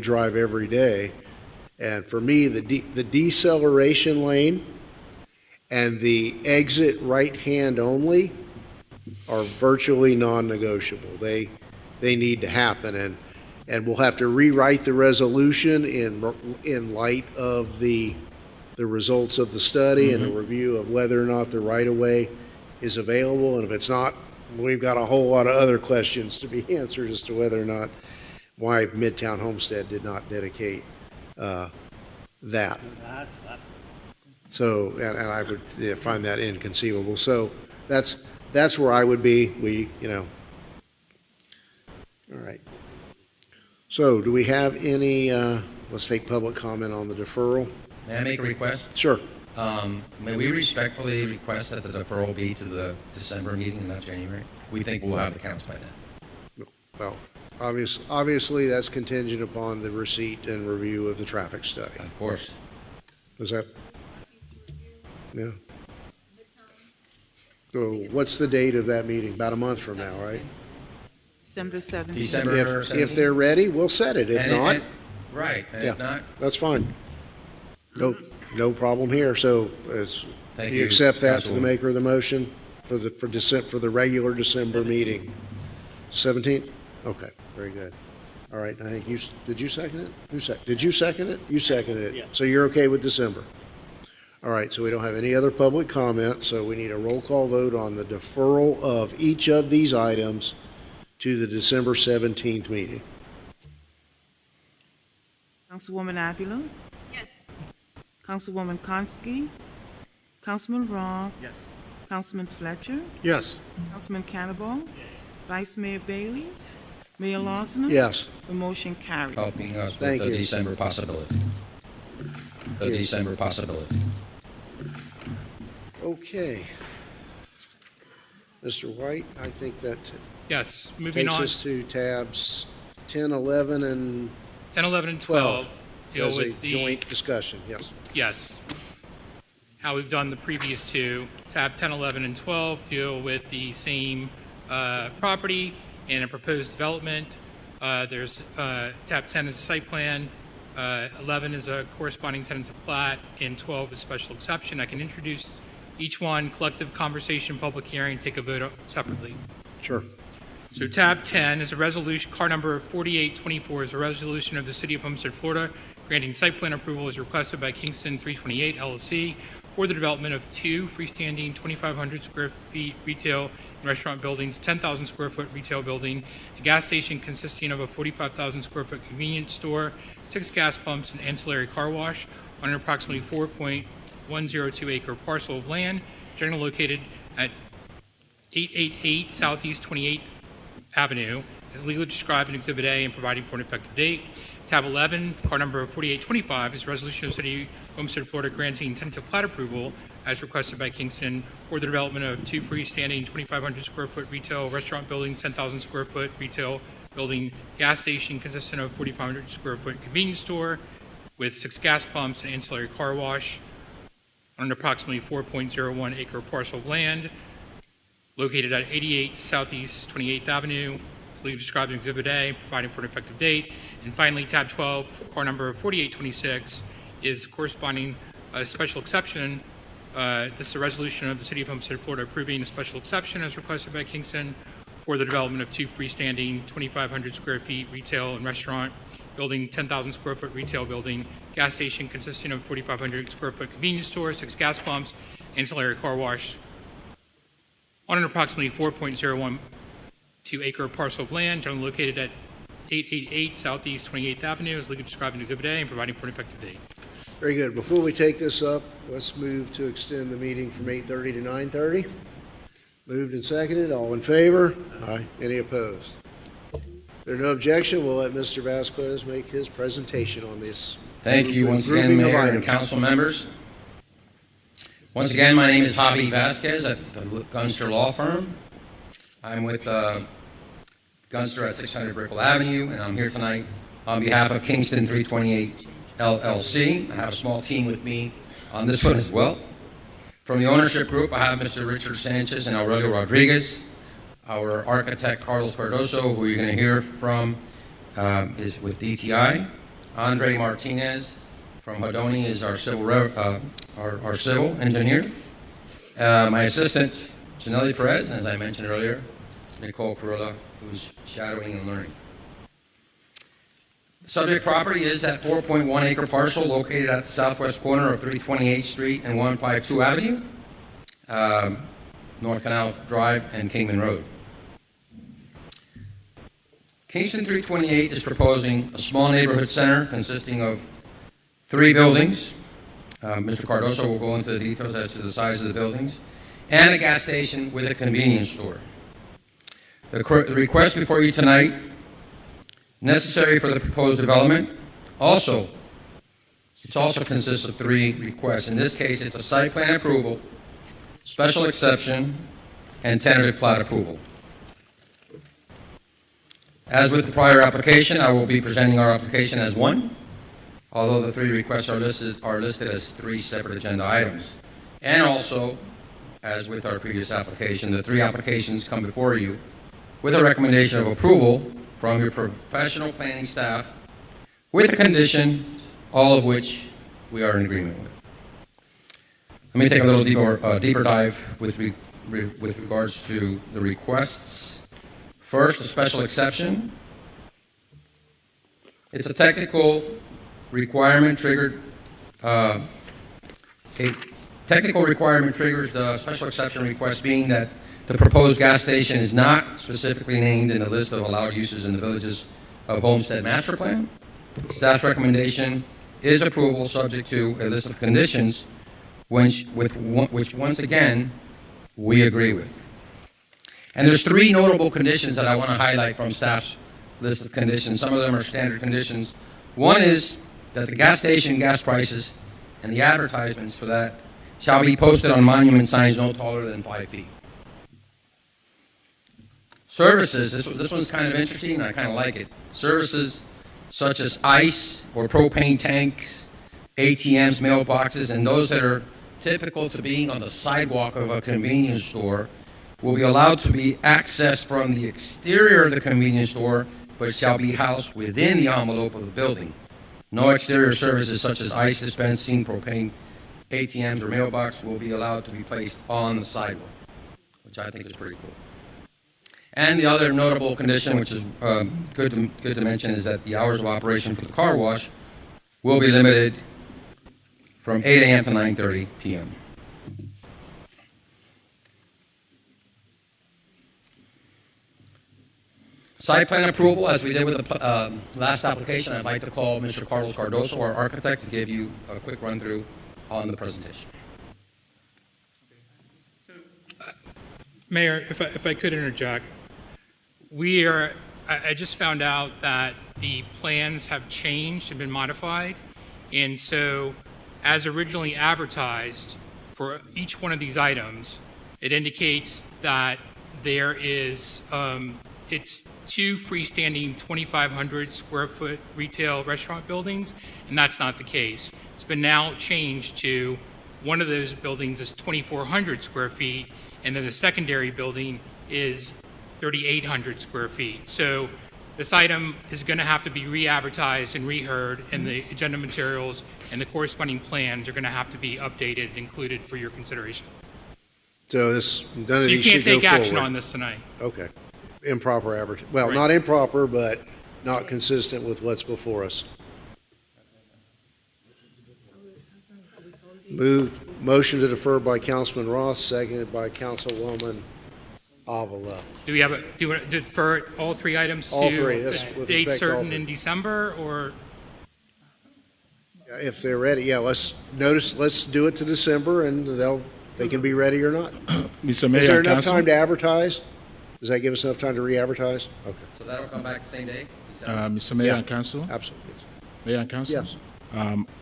drive every day. And for me, the deceleration lane and the exit right hand only are virtually non-negotiable. They need to happen, and we'll have to rewrite the resolution in light of the results of the study and a review of whether or not the right-of-way is available. And if it's not, we've got a whole lot of other questions to be answered as to whether or not why Midtown Homestead did not dedicate that. So, and I would find that inconceivable. So that's where I would be. All right. So do we have any, let's take public comment on the deferral. May I make a request? Sure. May we respectfully request that the deferral be to the December meeting, not January? We think we'll have the counts by then. Well, obviously that's contingent upon the receipt and review of the traffic study. Of course. Is that? Yeah. So what's the date of that meeting? About a month from now, right? December 17th. December If 17th? they're ready, we'll set it. If not, right. And if not, that's fine. No problem here. So Thank you you, accept that to the Councilwoman. maker of the motion for the regular December meeting? 17th? Okay, very good. All right, I think did you second it? Did you second it? You seconded it. Yeah. So you're okay with December? All right, so we don't have any other public comment, so we need a roll call vote on the deferral of each of these items to the December 17th meeting. Councilwoman Avila, Yes. Councilwoman Konski, Councilman Roth. Yes. Councilman Fletcher, Yes. Councilman Cannibal. Vice Mayor Bailey. Mayor Lawson. Yes. The motion carried. helping us with Thank the you. December possibility. The Yes. December possibility. Okay. Mr. White, I think that Yes, moving takes on. us to tabs 10, 11, and 10, 11, and 12 deal as a with the, joint discussion. Yes. yes, how we've done the previous two. Tab 10, 11, and 12 deal with the same property and a proposed development. There's tab 10 is a site plan, 11 is a corresponding tentative plat, and 12 is special exception. I can introduce each one, collective conversation, public hearing, take a vote separately. Sure. So tab 10 is a resolution, car number 4824 is a resolution of the City of Homestead, Florida, granting site plan approval as requested by Kingston 328 LLC for the development of two freestanding 2,500 square feet retail and restaurant buildings, 10,000 square foot retail building, a gas station consisting of a 45,000 square foot convenience store, 6 gas pumps, and ancillary car wash on an approximately 4.102 acre parcel of land, generally located at 888 Southeast 28th Avenue, as legally described in Exhibit A and providing for an effective date. Tab 11, car number 4825, is a resolution of the City of Homestead, Florida, granting tentative plat approval as requested by Kingston for the development of two freestanding 2,500 square foot retail restaurant buildings, 10,000 square foot retail building, gas station consisting of 4,500 square foot convenience store with 6 gas pumps and ancillary car wash on an approximately 4.01 acre parcel of land located at 88 Southeast 28th Avenue, as legally described in Exhibit A, providing for an effective date. And finally, tab 12, car number 4826, is corresponding special exception. This is a resolution of the City of Homestead, Florida, approving a special exception as requested by Kingston for the development of two freestanding 2,500 square feet retail and restaurant building, 10,000 square foot retail building, gas station consisting of 4,500 square foot convenience store, 6 gas pumps, ancillary car wash on an approximately 4.012 acre parcel of land generally located at 888 Southeast 28th Avenue, as legally described in Exhibit A and providing for an effective date. Very good. Before we take this up, let's move to extend the meeting from 8:30 to 9:30. Moved and seconded. All in favor? Aye. Any opposed? If there's no objection, we'll let Mr. Vasquez make his presentation on this. Thank you once again, Grouping of Mayor and items. council members. Once again, my name is Javi Vasquez at the Gunster Law Firm. I'm with Gunster at 600 Brickell Avenue, and I'm here tonight on behalf of Kingston 328 LLC. I have a small team with me on this one as well. From the ownership group, I have Mr. Richard Sanchez and Aurelio Rodriguez. Our architect, Carlos Cardoso, who you're going to hear from, is with DTI. Andre Martinez from Hodoni is our our civil engineer. My assistant, Janelle Perez, and as I mentioned earlier, Nicole Carilla, who's shadowing and learning. The subject property is that 4.1 acre parcel located at the southwest corner of 328th Street and 152 Avenue, North Canal Drive and Kingman Road. Kingston 328 is proposing a small neighborhood center consisting of 3 buildings. Mr. Cardoso will go into the details as to the size of the buildings, and a gas station with a convenience store. The request before you tonight, necessary for the proposed development, it also consists of 3 requests. In this case, it's a site plan approval, special exception, and tentative plat approval. As with the prior application, I will be presenting our application as one, although the 3 requests are listed as 3 separate agenda items. And also, as with our previous application, the 3 applications come before you with a recommendation of approval from your professional planning staff with a condition, all of which we are in agreement with. Let me take a little deeper dive with regards to the requests. First, the special exception. It's a technical requirement triggered. A technical requirement triggers the special exception request, being that the proposed gas station is not specifically named in the list of allowed uses in the Villages of Homestead Master Plan. Staff's recommendation is approval subject to a list of conditions, which once again we agree with. And there's 3 notable conditions that I want to highlight from staff's list of conditions. Some of them are standard conditions. One is that the gas station gas prices and the advertisements for that shall be posted on monument signs no taller than 5 feet. Services, this one's kind of interesting, and I kind of like it. Services such as ice or propane tanks, ATMs, mailboxes, and those that are typical to being on the sidewalk of a convenience store will be allowed to be accessed from the exterior of the convenience store, but shall be housed within the envelope of the building. No exterior services such as ice dispensing, propane, ATMs, or mailbox will be allowed to be placed on the sidewalk, which I think is pretty cool. And the other notable condition, which is good to mention, is that the hours of operation for the car wash will be limited from 8 a.m. to 9:30 p.m. Site plan approval, as we did with the last application, I'd like to call Mr. Carlos Cardoso, our architect, to give you a quick run-through on the presentation. Mayor, if I could interject, I just found out that the plans have changed and been modified, and so as originally advertised for each one of these items, it indicates that there is it's 2 freestanding 2,500 square foot retail restaurant buildings, and that's not the case. It's been now changed to one of those buildings is 2,400 square feet, and then the secondary building is 3,800 square feet. So this item is going to have to be re-advertised and reheard, and the agenda materials and the corresponding plans are going to have to be updated and included for your consideration. So none of So you these should can't go take action forward. on this tonight. Okay. Improper advertising. Well, Right. not improper, but not consistent with what's before us. Motion to defer by Councilman Ross, seconded by Councilwoman Avila. Do we want to defer all 3 items All to 3, a that's with date respect to all certain 3. in December, or? If they're ready, yeah, let's do it to December, and they can be ready or not. Mr. Mayor Is there and enough Council, time to advertise? Does that give us enough time to re-advertise? Okay, So that'll come back the same day? Mr. Mayor Yeah. and Council, absolutely. Mayor and Council. Yes.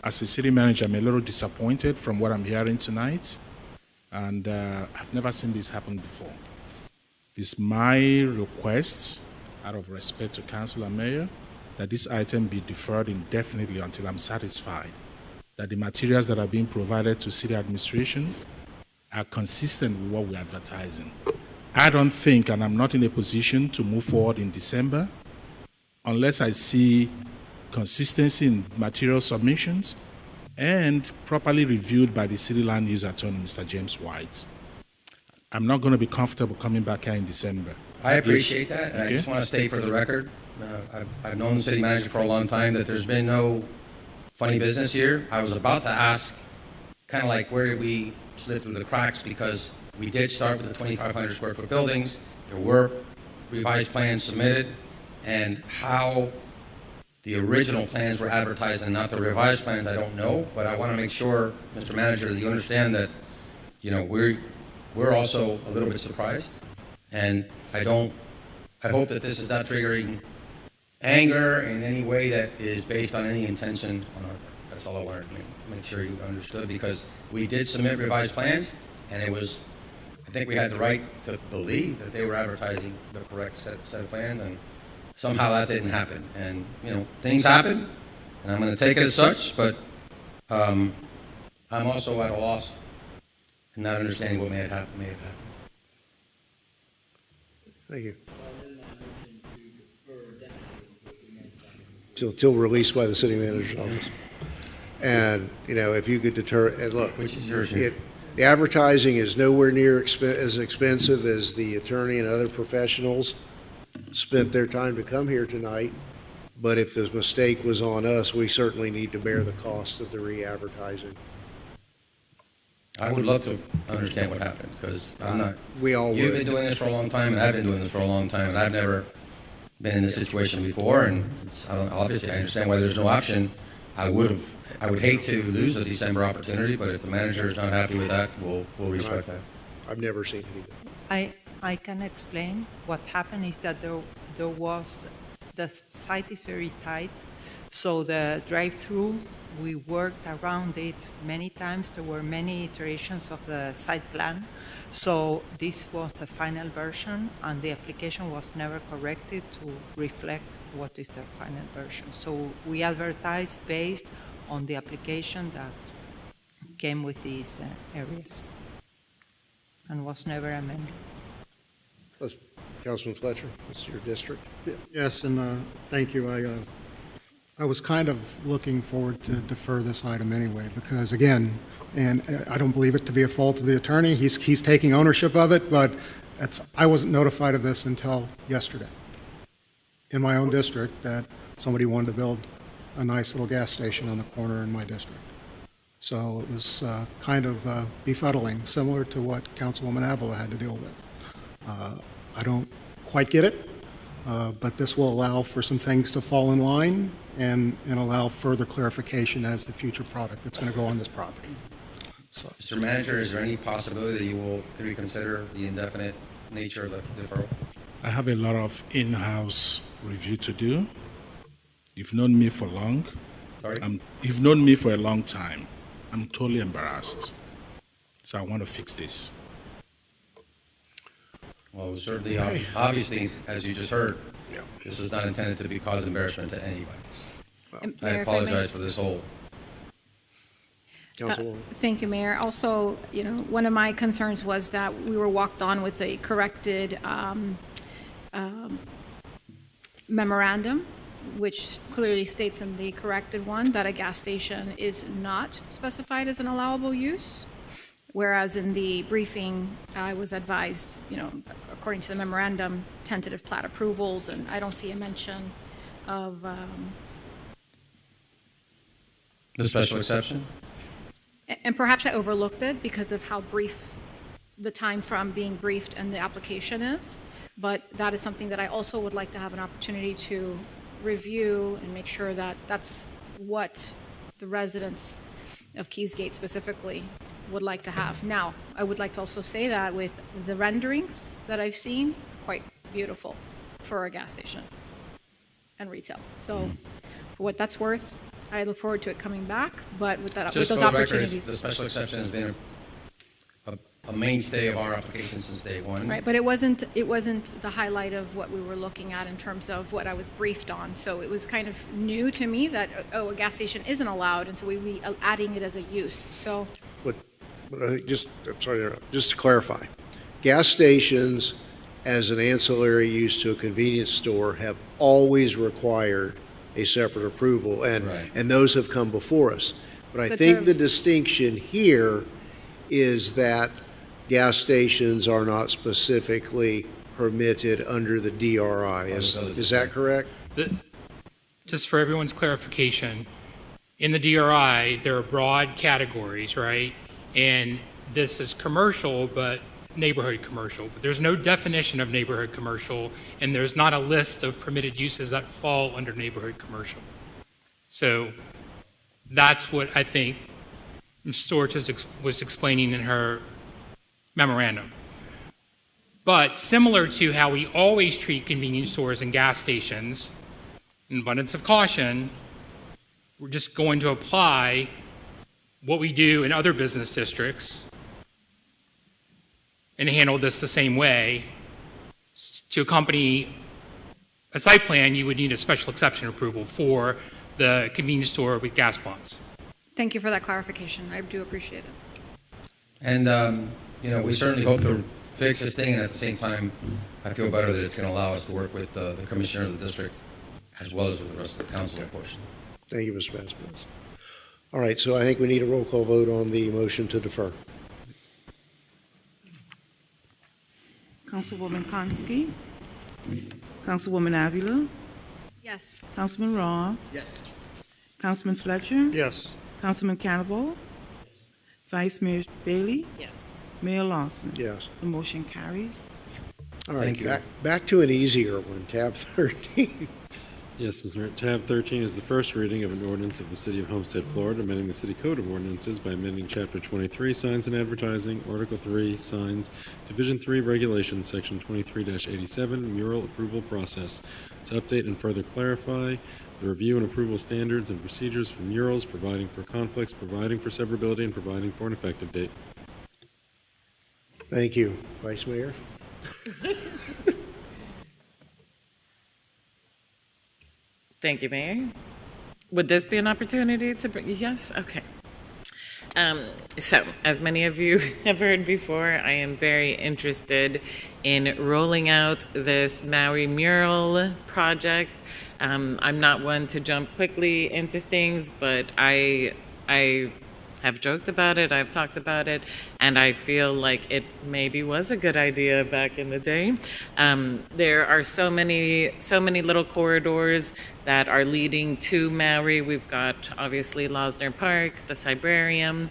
As a city manager, I'm a little disappointed from what I'm hearing tonight, and I've never seen this happen before. It's my request, out of respect to Council and Mayor, that this item be deferred indefinitely until I'm satisfied that the materials that are being provided to city administration are consistent with what we're advertising. I don't think, and I'm not in a position to move forward in December, unless I see consistency in material submissions, and properly reviewed by the city land use attorney, Mr. James White. I'm not going to be comfortable coming back here in December. I appreciate that, and I Okay. just want to state for the record, I've known the city manager for a long time, that there's been no funny business here. I was about to ask, kind of like, where did we slip through the cracks, because we did start with the 2,500 square foot buildings, there were revised plans submitted, and how the original plans were advertised and not the revised plans, I don't know, but I want to make sure, Mr. Manager, that you understand that, you know, we're also a little bit surprised, and I hope that this is not triggering anger in any way that is based on any intention on our part. That's all I wanted to make sure you understood, because we did submit revised plans, and I think we had the right to believe that they were advertising the correct set of plans, and somehow that didn't happen. And, you know, things happen, and I'm going to take it as such, but I'm also at a loss in not understanding what may have happened. Thank you. Till released by the city manager's office. And, you know, if you could deter, and look, Which is yours, yeah. the advertising is nowhere near as expensive as the attorney and other professionals spent their time to come here tonight. But if the mistake was on us, we certainly need to bear the cost of the re-advertising. I would love to understand what happened, because I'm not. We all You've would. been doing this for a long time, and I've been doing this for a long time, and I've never been in this situation before. And obviously, I understand why there's no option. I would hate to lose a December opportunity, but if the manager is not happy with that, we'll respect that. I've never seen it either. I can explain. What happened is that there was, the site is very tight, so the drive-through, we worked around it many times. There were many iterations of the site plan. So this was the final version, and the application was never corrected to reflect what is the final version. So we advertised based on the application that came with these areas and was never amended. Councilman Fletcher, this is your district. Yes, and thank you. I was kind of looking forward to defer this item anyway, because again, and I don't believe it to be a fault of the attorney, he's taking ownership of it, but I wasn't notified of this until yesterday in my own district, that somebody wanted to build a nice little gas station on the corner in my district. So it was kind of befuddling, similar to what Councilwoman Avila had to deal with. I don't quite get it, but this will allow for some things to fall in line and allow further clarification as the future product that's going to go on this property. Mr. Manager, is there any possibility that you will reconsider the indefinite nature of the deferral? I have a lot of in-house review to do. You've known me for long. Sorry? You've known me for a long time. I'm totally embarrassed. So I want to fix this. Well, certainly, obviously, as you just heard, this was not intended to be cause embarrassment to anybody. I Mayor, if I may- apologize for this whole. Councilwoman. Thank you, Mayor. Also, you know, one of my concerns was that we were walked on with a corrected memorandum, which clearly states in the corrected one that a gas station is not specified as an allowable use. Whereas in the briefing, I was advised, you know, according to the memorandum, tentative plat approvals, and I don't see a mention of, The special exception? and perhaps I overlooked it because of how brief the time from being briefed and the application is. But that is something that I also would like to have an opportunity to review and make sure that that's what the residents of Keysgate specifically would like to have. Now, I would like to also say that with the renderings that I've seen, quite beautiful for a gas station and retail. So for what that's worth, I look forward to it coming back, but with that, with Just those for the record, opportunities. the special exception has been a mainstay of our application since day one. Right, but it wasn't the highlight of what we were looking at in terms of what I was briefed on. So it was kind of new to me that, oh, a gas station isn't allowed, and so we'd be adding it as a use. So But I think I'm sorry to interrupt, just to clarify, gas stations as an ancillary use to a convenience store have always required a separate approval, and, Right. and those have come before us. But I So think to- the distinction here is that gas stations are not specifically permitted under the DRI. Is that correct? Just for everyone's clarification, in the DRI, there are broad categories, right? And this is commercial, but neighborhood commercial. But there's no definition of neighborhood commercial, and there's not a list of permitted uses that fall under neighborhood commercial. So that's what I think Ms. Storch was explaining in her memorandum. But similar to how we always treat convenience stores and gas stations, in abundance of caution, we're just going to apply what we do in other business districts and handle this the same way. To accompany a site plan, you would need a special exception approval for the convenience store with gas pumps. Thank you for that clarification. I do appreciate it. And, we certainly hope to fix this thing, and at the same time, I feel better that it's going to allow us to work with the commissioner of the district as well as with the rest of the council, of course. Thank you, Mr. Vasquez. All right, so I think we need a roll call vote on the motion to defer. Councilwoman Konski. Councilwoman Avila. Yes. Councilman Roth. Yes. Councilman Fletcher. Yes. Councilman Cannibal. Vice Mayor Bailey. Yes. Mayor Lawson. Yes. The motion carries. All right, Thank you. back to an easier one, tab 13. Yes, Mr. Mayor. Tab 13 is the first reading of an ordinance of the City of Homestead, Florida, amending the City Code of Ordinances by amending Chapter 23, Signs and Advertising, Article 3, Signs, Division 3, Regulations, Section 23-87, Mural Approval Process, to update and further clarify the review and approval standards and procedures for murals, providing for conflicts, providing for severability, and providing for an effective date. Thank you, Vice Mayor. Thank you, Mayor. Would this be an opportunity to bring, yes? Okay. So, as many of you have heard before, I am very interested in rolling out this Maui mural project. I'm not one to jump quickly into things, but I have joked about it, I've talked about it, and I feel like it maybe was a good idea back in the day. There are so many little corridors that are leading to Maui. We've got obviously Losner Park, the Cybrarium.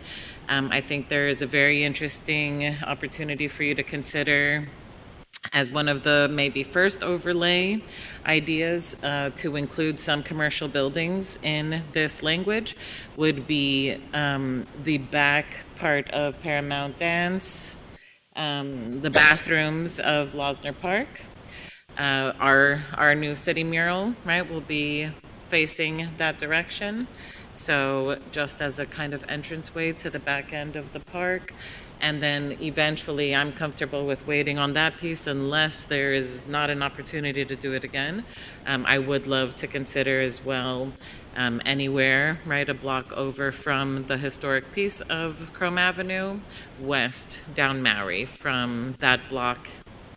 I think there is a very interesting opportunity for you to consider as one of the maybe first overlay ideas to include some commercial buildings in this language would be the back part of Paramount Dance, the bathrooms of Losner Park. Our new city mural, right, will be facing that direction. So just as a kind of entranceway to the back end of the park. And then eventually, I'm comfortable with waiting on that piece unless there is not an opportunity to do it again. I would love to consider as well anywhere, right, a block over from the historic piece of Chrome Avenue, west down Maui, from that block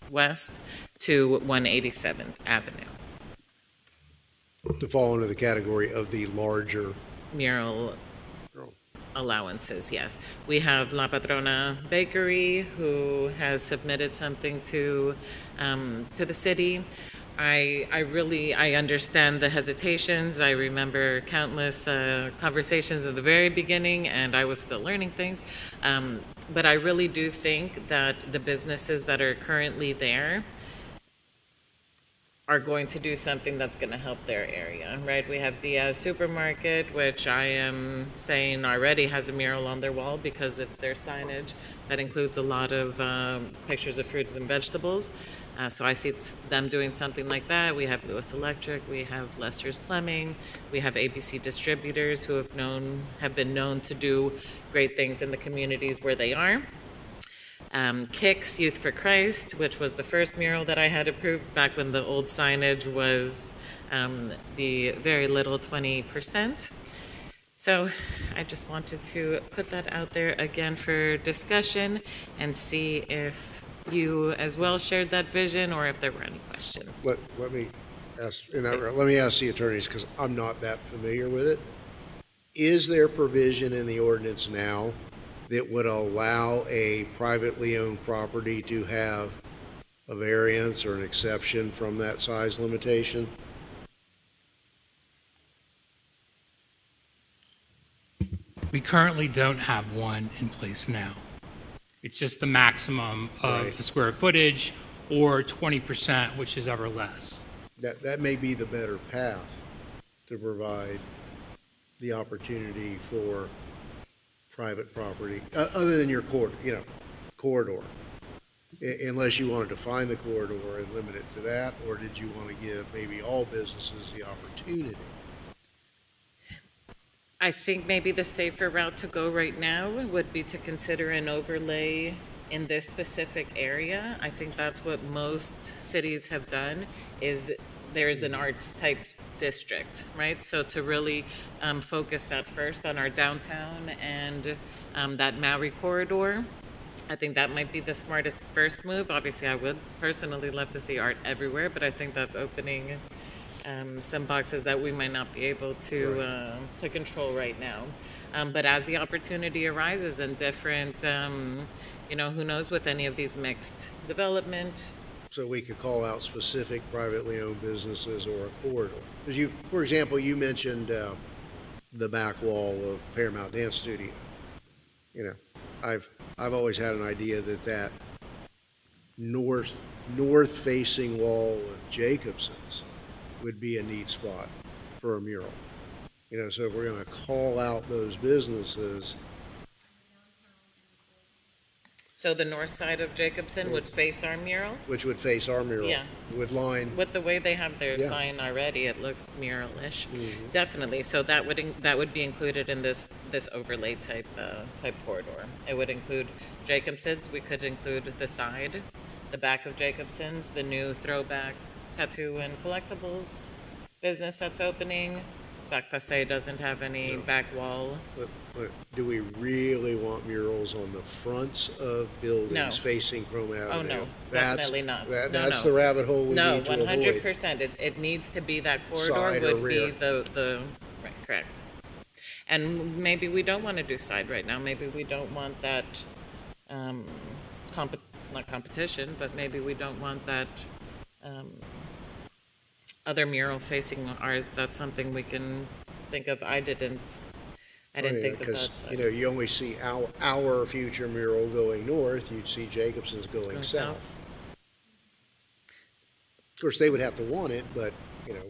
west to 187th Avenue. To fall under the category of the larger Mural allowances, yes. We have La Patrona Bakery, who has submitted something to the city. I understand the hesitations. I remember countless conversations at the very beginning, and I was still learning things. But I really do think that the businesses that are currently there are going to do something that's going to help their area, right? We have Diaz Supermarket, which I am saying already has a mural on their wall because it's their signage that includes a lot of pictures of fruits and vegetables. So I see them doing something like that. We have Lewis Electric, we have Lester's Plumbing, we have ABC Distributors, who have been known to do great things in the communities where they are. Kicks Youth for Christ, which was the first mural that I had approved back when the old signage was the very little 20%. So I just wanted to put that out there again for discussion and see if you as well shared that vision or if there were any questions. let me let me ask the attorneys, because I'm not that familiar with it. Is there provision in the ordinance now that would allow a privately owned property to have a variance or an exception from that size limitation? We currently don't have one in place now. It's just the maximum of Right. the square footage or 20%, which is ever less. That may be the better path to provide the opportunity for private property, other than your corridor. Unless you want to define the corridor and limit it to that, or did you want to give maybe all businesses the opportunity? I think maybe the safer route to go right now would be to consider an overlay in this specific area. I think that's what most cities have done, is there's an arts type district, right? So to really focus that first on our downtown and that Maui corridor, I think that might be the smartest first move. Obviously, I would personally love to see art everywhere, but I think that's opening some boxes that we might not be able to control right now. But as the opportunity arises in different, who knows with any of these mixed development. So we could call out specific privately owned businesses or a corridor. Because for example, you mentioned the back wall of Paramount Dance Studio. I've always had an idea that north-facing wall of Jacobson's would be a neat spot for a mural. So if we're going to call out those businesses. So the north side of Jacobson would face our mural? Which would face our mural. Yeah. With line. With the way they have their Yeah. sign already, it looks mural-ish. Mhm. Definitely. So that would be included in this overlay type corridor. It would include Jacobson's. We could include the side, the back of Jacobson's, the new throwback tattoo and collectibles business that's opening. Sac Passe doesn't have any back wall. But do we really want murals on the fronts of buildings No. facing Chrome Avenue? Oh, no, definitely not. No, That's no. the rabbit hole we No, need to avoid. 100%. It needs to be that corridor Side or would be rear. the right, correct. And maybe we don't want to do side right now. Maybe we don't want that not competition, but maybe we don't want that other mural facing ours. That's something we can think of. I didn't think of that Because, side. you only see our future mural going north, you'd see Jacobson's going Going south. south. Of course, they would have to want it, but,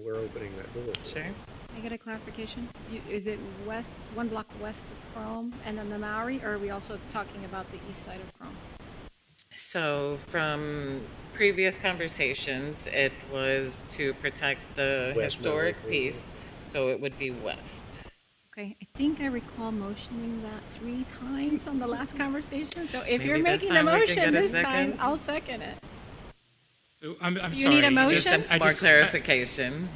we're opening that door. Sure. Can I get a clarification? Is it west, one block west of Chrome and then the Maori, or are we also talking about the east side of Chrome? So from previous conversations, it was to protect the West historic Maui, piece, so it would be west. Okay, I think I recall motioning that 3 times on the last conversation. So if you're Maybe this making the time we can motion get a this time, second. I'll second it. I'm You sorry. need a motion? just- I More just- clarification.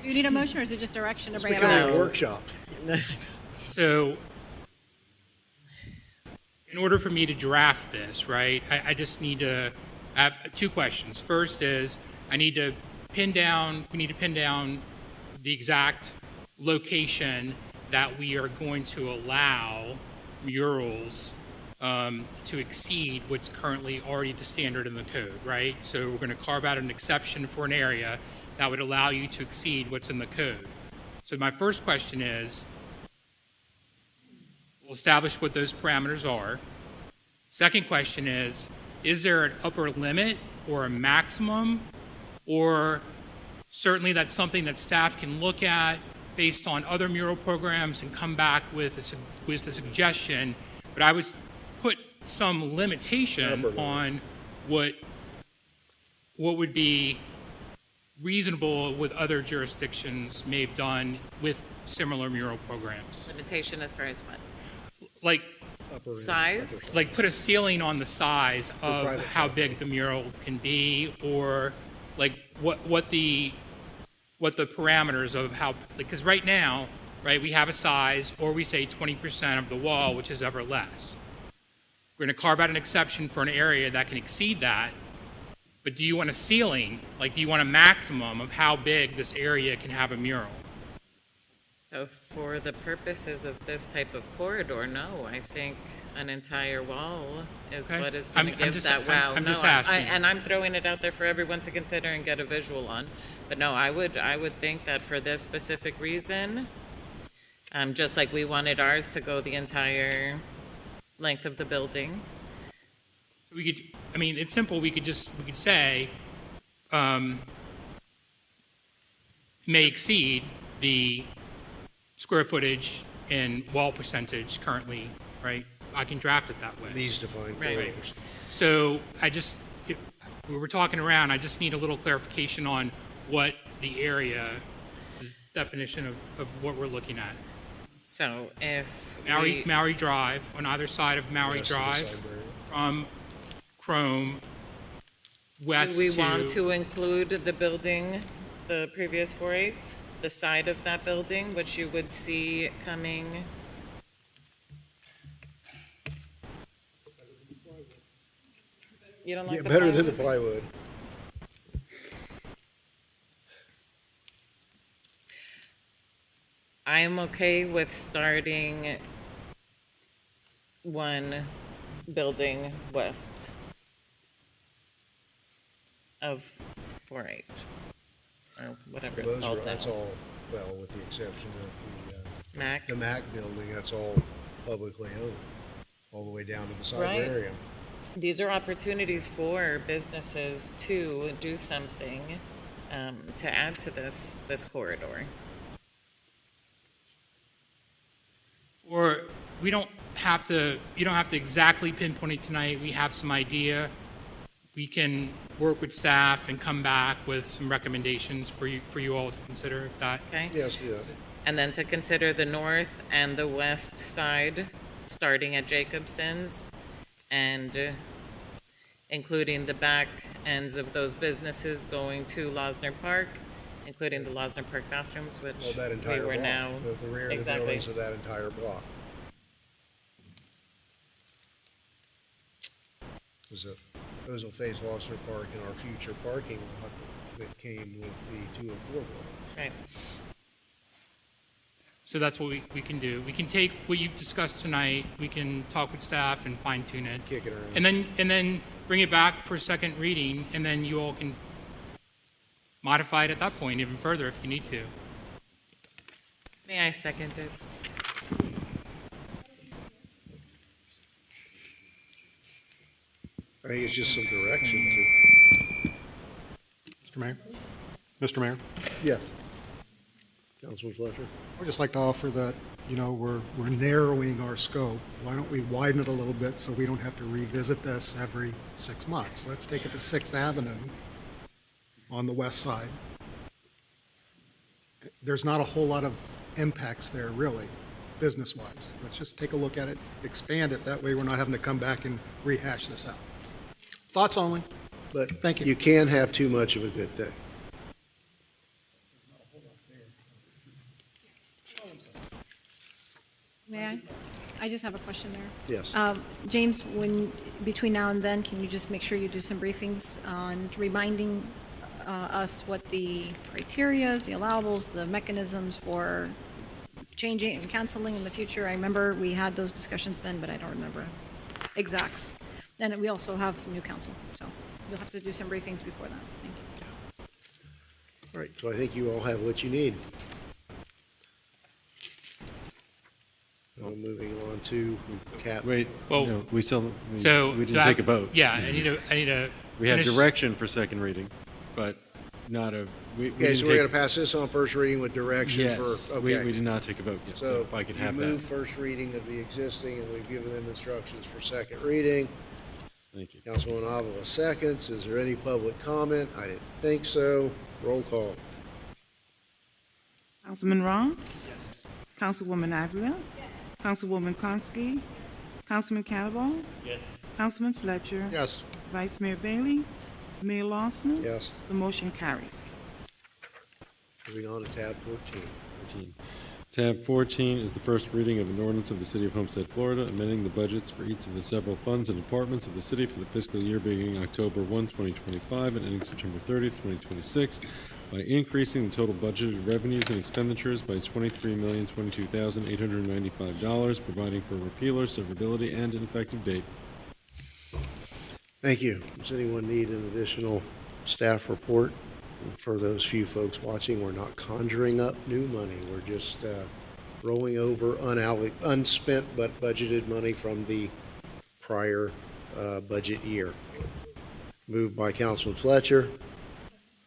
You need a motion, or is it just direction to It's bring it becoming back? a workshop. So, in order for me to draft this, right, I just need to have 2 questions. First is, we need to pin down the exact location that we are going to allow murals to exceed what's currently already the standard in the code, right? So we're going to carve out an exception for an area that would allow you to exceed what's in the code. So my first question is, we'll establish what those parameters are. Second question is there an upper limit or a maximum? Or certainly that's something that staff can look at based on other mural programs and come back with a suggestion. But I would put some limitation on what would be reasonable with other jurisdictions may have done with similar mural programs. Limitation as far as what? Like Size? put a ceiling on the size of private how big the mural can be, or like what the parameters of how, because right now, right, we have a size, or we say 20% of the wall, which is ever less. We're going to carve out an exception for an area that can exceed that, But do you want a ceiling? Like, do you want a maximum of how big this area can have a mural? So for the purposes of this type of corridor, no, I think an entire wall is Okay. what is going to I'm give just- that wow. I'm No, just asking. and I'm throwing it out there for everyone to consider and get a visual on. But no, I would think that for this specific reason, just like we wanted ours to go the entire length of the building. We could, I mean, it's simple. We could say, may exceed the square footage and wall percentage currently, right? I can draft it that way. These defined Right. corridors. So if we were talking around, I just need a little clarification on what the area, the definition of what we're looking at. So if Maui Drive, on either side of Maui West of the Drive, Siberia. from Chrome west do we want to include the building, the previous 4/8, the side of that building, which you would see coming? You don't like Yeah, the better than the plywood? plywood. I am okay with starting one building west of 4/8, or whatever it's Those called are, now. that's all, well, with the exception of Mac? the MAC building, that's all publicly owned, all the way down to the Right. Siberium. These are opportunities for businesses to do something to add to this corridor. Or you don't have to exactly pinpoint it tonight. We have some idea. We can work with staff and come back with some recommendations for you all to consider if that. Okay? Yes, yeah. And then to consider the north and the west side, starting at Jacobson's and including the back ends of those businesses going to Losner Park, including the Losner Park bathrooms, which Well, that we entire were block, now. the rear of the Exactly. buildings of that entire block. Those will face Losner Park in our future parking lot that came with the 204 building. Right. So that's what we can do. We can take what you've discussed tonight. We can talk with staff and fine tune it. Kick it around. And then bring it back for second reading, and then you all can modify it at that point even further if you need to. May I second it? I think it's just some direction Mr. Mayor? Mr. Mayor? to, yes. Councilman Fletcher? I'd just like to offer that, we're narrowing our scope. Why don't we widen it a little bit so we don't have to revisit this every 6 months? Let's take it to 6th Avenue on the west side. There's not a whole lot of impacts there, really, business-wise. Let's just take a look at it, expand it. That way we're not having to come back and rehash this out. Thoughts only. But Thank you. you can't have too much of a good thing. May I? I just have a question there. Yes. James, between now and then, can you just make sure you do some briefings on reminding us what the criterias, the allowables, the mechanisms for changing and canceling in the future? I remember we had those discussions then, but I don't remember exacts. And we also have new council, so you'll have to do some briefings before that. Thank you. All right, so I think you all have what you need. Now moving on to cap. Wait, Well, no, we So didn't do I- take a vote. Yeah, I need to. We had finish- direction for second reading, but not a, we Okay, didn't so we're take- going to pass this on first reading with direction Yes, for, we okay. did not take a vote yet, so So if I could you have move that. first reading of the existing, and we've given them instructions for second reading. Thank you. Councilman Avila seconds. Is there any public comment? I didn't think so. Roll call. Councilman Roth? Councilwoman Avila? Councilwoman Konsky? Councilman Calabo? Councilman Fletcher? Yes. Vice Mayor Bailey? Mayor Lawson? Yes. The motion carries. Moving on to tab 14. 14. Tab 14 is the first reading of an ordinance of the City of Homestead, Florida, amending the budgets for each of the several funds and departments of the city for the fiscal year beginning October 1, 2025 and ending September 30, 2026 by increasing the total budgeted revenues and expenditures by $23,022,895, providing for repealer, severability, and an effective date. Thank you. Does anyone need an additional staff report? And for those few folks watching, we're not conjuring up new money. We're just rolling over unspent but budgeted money from the prior budget year. Moved by Councilman Fletcher,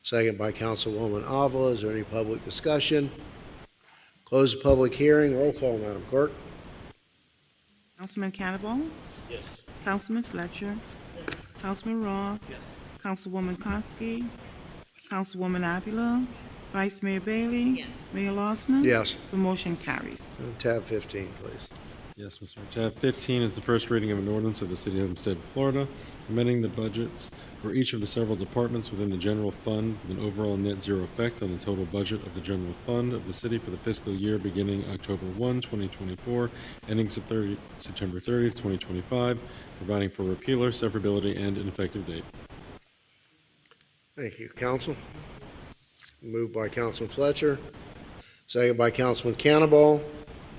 second by Councilwoman Avila. Is there any public discussion? Close the public hearing. Roll call, Madam Clerk. Councilman Cannabon? Yes. Councilman Fletcher? Councilman Roth? Yes. Councilwoman Koski? Councilwoman Avila? Vice Mayor Bailey? Yes. Mayor Losman? Yes. The motion carries. Tab 15, please. Yes, Mr. Mayor. Tab 15 is the first reading of an ordinance of the City of Homestead, Florida, amending the budgets for each of the several departments within the general fund with an overall net zero effect on the total budget of the general fund of the city for the fiscal year beginning October 1, 2024, ending September 30th, 2025, providing for repealer, severability, and an effective date. Thank you. Council? Moved by Councilman Fletcher, second by Councilman Cannonball.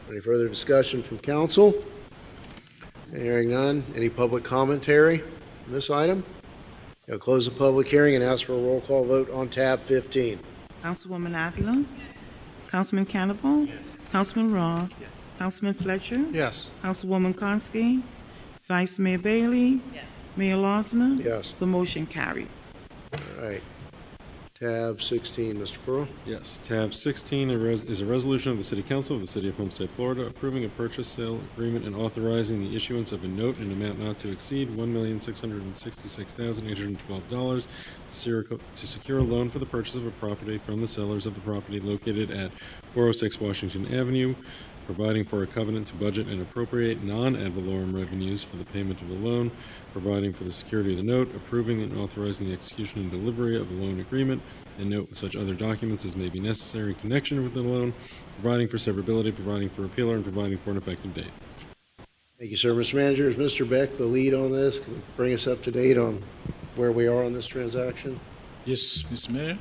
Any further discussion from council? Hearing none. Any public commentary on this item? I'll close the public hearing and ask for a roll call vote on tab 15. Councilwoman Avila? Councilman Cannabon? Councilman Roth? Councilman Fletcher? Yes. Councilwoman Koski? Vice Mayor Bailey? Yes. Mayor Losman? Yes. The motion carried. All right. Tab 16, Mr. Pearl. Yes. Tab 16 is a resolution of the City Council of the City of Homestead, Florida, approving a purchase sale agreement and authorizing the issuance of a note in an amount not to exceed $1,666,812 to secure a loan for the purchase of a property from the sellers of the property located at 406 Washington Avenue, providing for a covenant to budget and appropriate non-ad valorem revenues for the payment of the loan, providing for the security of the note, approving and authorizing the execution and delivery of a loan agreement, and note with such other documents as may be necessary in connection with the loan, providing for severability, providing for repealer, and providing for an effective date. Thank you, sir. Mr. Manager, is Mr. Beck the lead on this? Can you bring us up to date on where we are on this transaction? Yes, Mr. Mayor.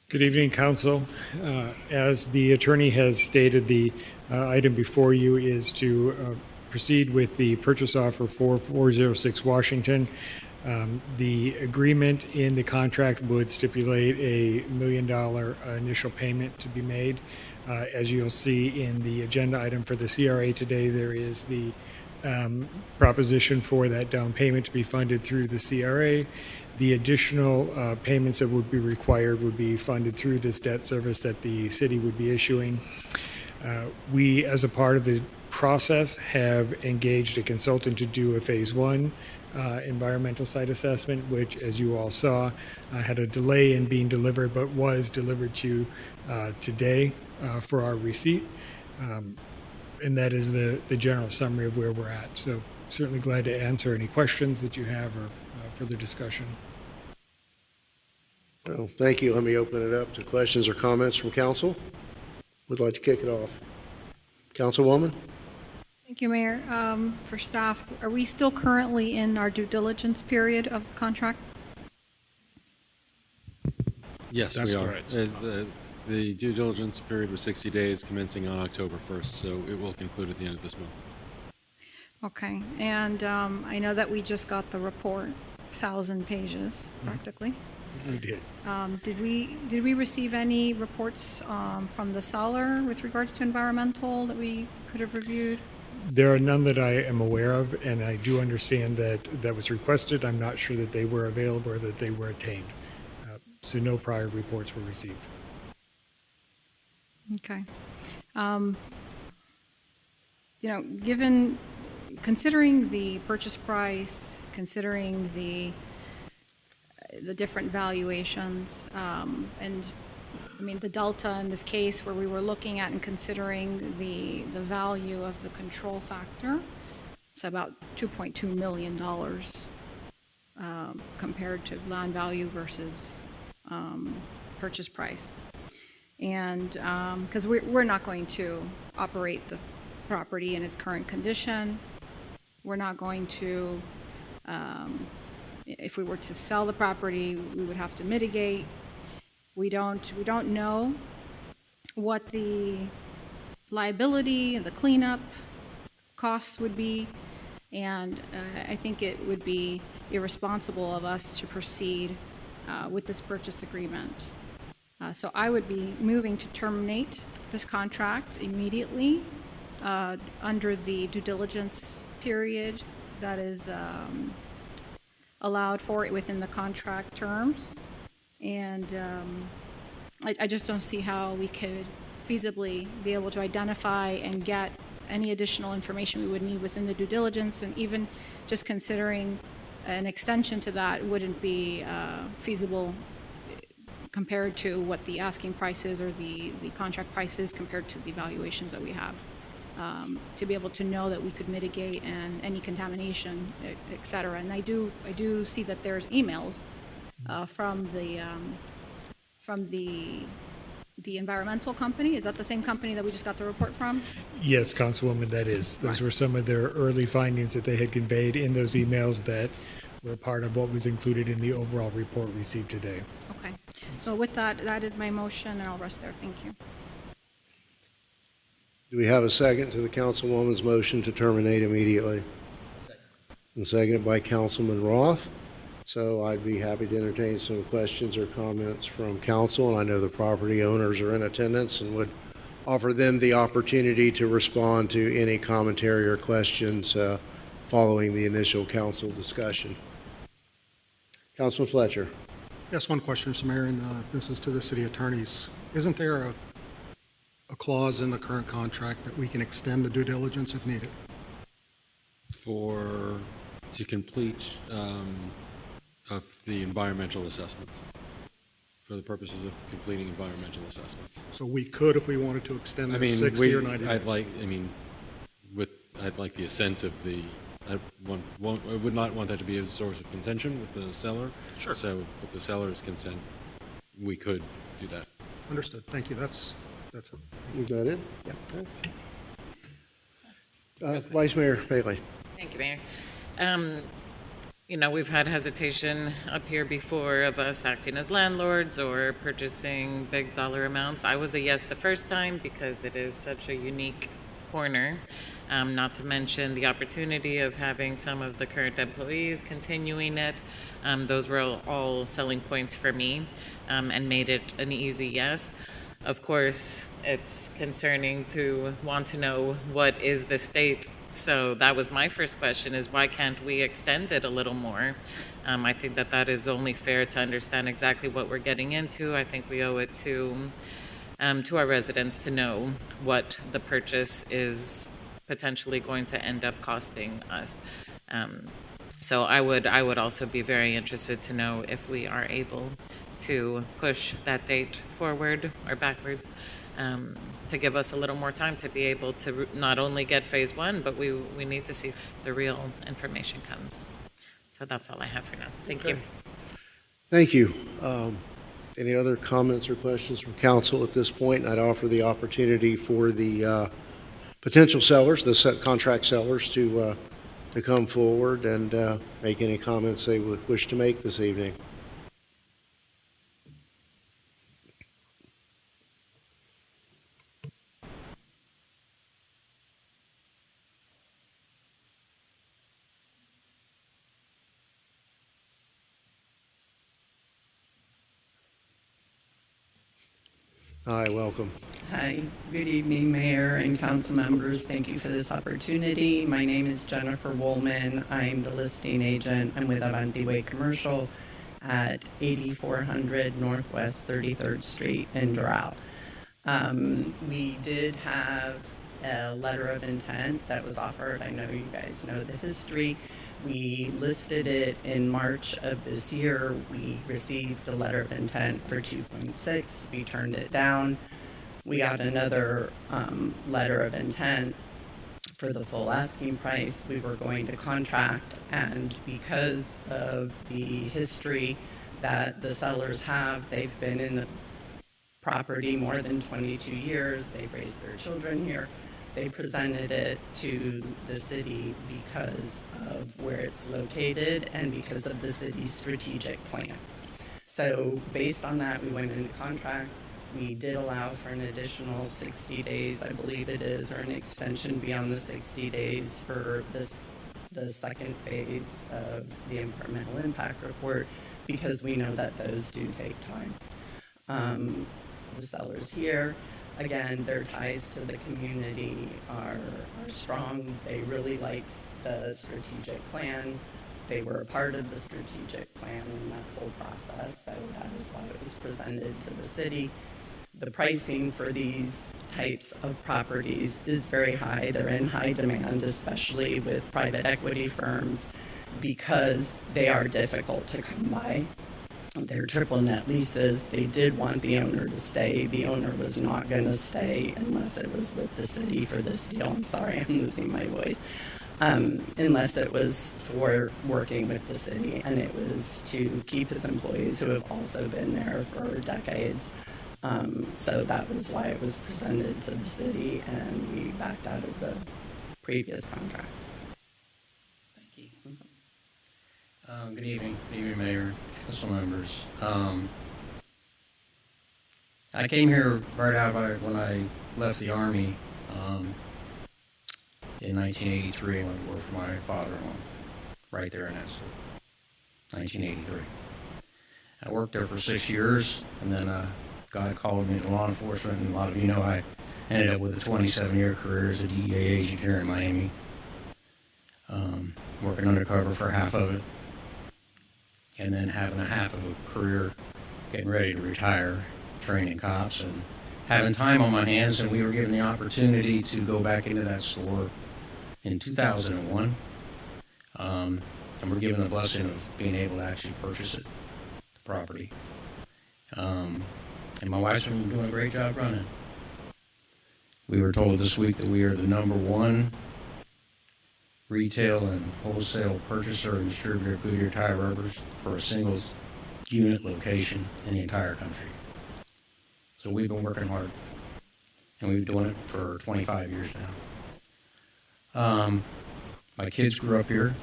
Good evening, Council. As the attorney has stated, the item before you is to proceed with the purchase offer for 406 Washington. The agreement in the contract would stipulate a $1 million initial payment to be made. As you'll see in the agenda item for the CRA today, there is the proposition for that down payment to be funded through the CRA. The additional payments that would be required would be funded through this debt service that the city would be issuing. We, as a part of the process, have engaged a consultant to do a phase one environmental site assessment, which, as you all saw, had a delay in being delivered, but was delivered to you today for our receipt. And that is the general summary of where we're at. So certainly glad to answer any questions that you have or further discussion. Well, thank you. Let me open it up to questions or comments from council. Would like to kick it off. Councilwoman? Thank you, Mayor. For staff, are we still currently in our due diligence period of the contract? Yes, That's we are. correct. The due diligence period was 60 days commencing on October 1st, so it will conclude at the end of this month. Okay, and I know that we just got the report, 1,000 pages practically. We did. Did we receive any reports from the seller with regards to environmental that we could have reviewed? There are none that I am aware of, and I do understand that that was requested. I'm not sure that they were available or that they were attained. So no prior reports were received. Okay. Considering the purchase price, considering the different valuations, and I mean the delta in this case where we were looking at and considering the value of the control factor, it's about $2.2 million compared to land value versus purchase price. And, because we're not going to operate the property in its current condition. We're not going to, if we were to sell the property, we would have to mitigate. We don't know what the liability and the cleanup costs would be, and I think it would be irresponsible of us to proceed with this purchase agreement. So I would be moving to terminate this contract immediately under the due diligence period that is allowed for it within the contract terms. And I just don't see how we could feasibly be able to identify and get any additional information we would need within the due diligence, and even just considering an extension to that wouldn't be feasible compared to what the asking price is or the contract price is compared to the valuations that we have. To be able to know that we could mitigate and any contamination, et cetera. And I do see that there's emails from the environmental company. Is that the same company that we just got the report from? Yes, Councilwoman, that is. Those Right. were some of their early findings that they had conveyed in those emails that were part of what was included in the overall report received today. Okay. So with that, that is my motion, and I'll rest there. Thank you. Do we have a second to the councilwoman's motion to terminate immediately? And seconded by Councilman Roth. So I'd be happy to entertain some questions or comments from council, and I know the property owners are in attendance and would offer them the opportunity to respond to any commentary or questions following the initial council discussion. Councilman Fletcher. Yes, one question, Mr. Mayor, and this is to the city attorneys. Isn't there a clause in the current contract that we can extend the due diligence if needed? To complete of the environmental assessments, for the purposes of completing environmental assessments. So we could, if we wanted to extend I it mean, 60 or 90 days? I'd like the assent of the, I would not want that to be a source of contention with the seller. Sure. So with the seller's consent, we could do that. Understood. Thank you. That's it. Is that it? Yeah. Vice Mayor Bailey. Thank you, Mayor. You know, we've had hesitation up here before of us acting as landlords or purchasing big dollar amounts. I was a yes the first time because it is such a unique corner. Not to mention the opportunity of having some of the current employees continuing it. Those were all selling points for me and made it an easy yes. Of course, it's concerning to want to know what is the state. So that was my first question, is why can't we extend it a little more? I think that is only fair to understand exactly what we're getting into. I think we owe it to our residents to know what the purchase is potentially going to end up costing us. So I would also be very interested to know if we are able to push that date forward or backwards, to give us a little more time to be able to not only get phase one, but we need to see if the real information comes. So that's all I have for now. Thank you. Thank you. Any other comments or questions from council at this point? And I'd offer the opportunity for the potential sellers, the contract sellers, to come forward and make any comments they would wish to make this evening. Hi, welcome. Hi, good evening, Mayor and council members. Thank you for this opportunity. My name is Jennifer Woolman. I'm the listing agent. I'm with Avanti Way Commercial at 8400 Northwest 33rd Street in Doral. We did have a letter of intent that was offered. I know you guys know the history. We listed it in March of this year. We received a letter of intent for 2.6. We turned it down. We got another letter of intent for the full asking price. We were going to contract, and because of the history that the sellers have, they've been in the property more than 22 years. They've raised their children here. They presented it to the city because of where it's located and because of the city's strategic plan. So based on that, we went into contract. We did allow for an additional 60 days, I believe it is, or an extension beyond the 60 days for the second phase of the environmental impact report, because we know that those do take time. The sellers here, again, their ties to the community are strong. They really like the strategic plan. They were a part of the strategic plan in that whole process, so that is why it was presented to the city. The pricing for these types of properties is very high. They're in high demand, especially with private equity firms, because they are difficult to come by. They're triple net leases. They did want the owner to stay. The owner was not going to stay unless it was with the city for this deal. I'm sorry, I'm losing my voice. Unless it was for working with the city, and it was to keep his employees who have also been there for decades. So that was why it was presented to the city, and we backed out of the previous contract. Thank you. Good evening, Mayor, council members. I came here right out when I left the Army in 1983. I went to work for my father-in-law right there in that store, 1983. I worked there for 6 years, and then God called me to law enforcement, and a lot of you know I ended up with a 27-year career as a DEA agent here in Miami, working undercover for half of it, and then having a half of a career getting ready to retire, training cops, and having time on my hands. And we were given the opportunity to go back into that store in 2001, and we're given the blessing of being able to actually purchase it, the property. And my wife's been doing a great job running. We were told this week that we are the #1 retail and wholesale purchaser and distributor of Goodyear tire rubbers for a single unit location in the entire country. So we've been working hard, and we've been doing it for 25 years now. My kids grew up here.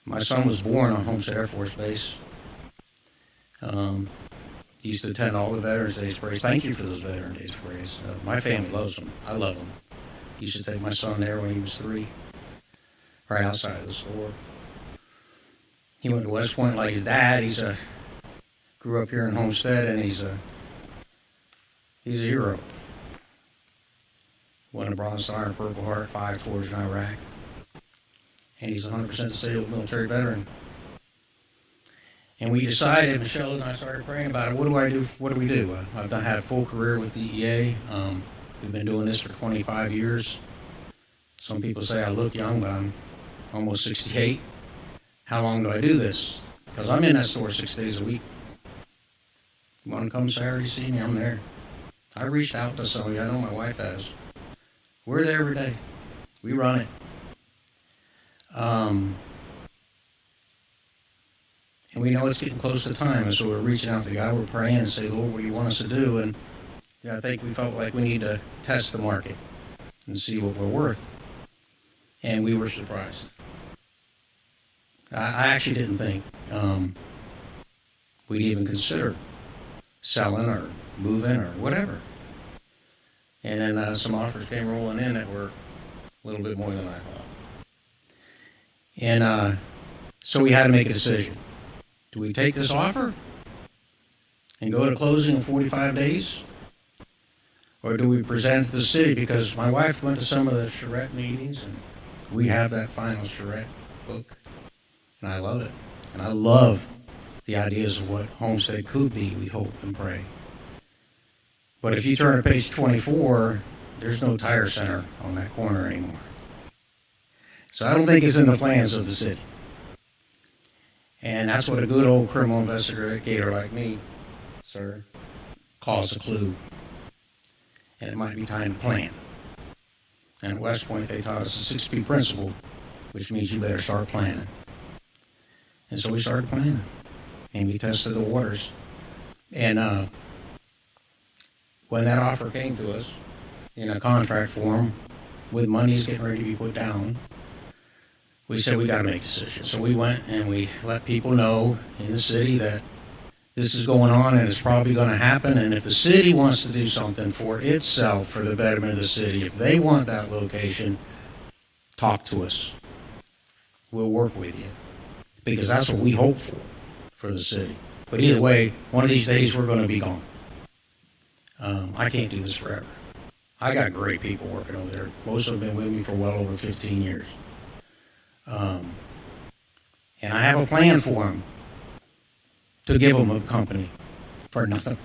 My son was born on Homestead Air Force Base. He used to attend all the Veterans Day parades. Thank you for those Veterans Day parades. My family loves them. I love them. He used to take my son there when he was 3, right outside of the store. He went to West Point like his dad. Grew up here in Homestead, and he's a hero. Won the Bronze Star and Purple Heart, 5 tours in Iraq. And he's 100% disabled military veteran. And we decided, Michelle and I started praying about it. What do I do? What do we do? I've had a full career with DEA. We've been doing this for 25 years. Some people say I look young, but I'm almost 68. How long do I do this? Because I'm in that store 6 days a week. You want to come Saturday, see me? I'm there. I reached out to some of you. I know my wife has. We're there every day. We run it. And we know it's getting close to time, and so we're reaching out to God. We're praying and say, Lord, what do you want us to do? And I think we felt like we need to test the market and see what we're worth. And we were surprised. I actually didn't think we'd even consider selling or moving or whatever. And then some offers came rolling in that were a little bit more than I thought. And so we had to make a decision. Do we take this offer and go to closing in 45 days? Or do we present it to the city? Because my wife went to some of the charrette meetings, and we have that final charrette book. And I love it. And I love the ideas of what Homestead could be, we hope and pray. But if you turn to page 24, there's no tire center on that corner anymore. So I don't think it's in the plans of the city. And that's what a good old criminal investigator like me, sir, calls a clue. And it might be time to plan. And at West Point, they taught us the 6P principle, which means you better start planning. And so we started planning. And we tested the waters. And when that offer came to us in a contract form with monies getting ready to be put down, we said we got to make a decision. So we went and we let people know in the city that this is going on and it's probably going to happen. And if the city wants to do something for itself, for the betterment of the city, if they want that location, talk to us. We'll work with you. Because that's what we hope for the city. But either way, one of these days we're going to be gone. I can't do this forever. I got great people working over there. Most of them have been with me for well over 15 years. And I have a plan for them to give them a company for nothing.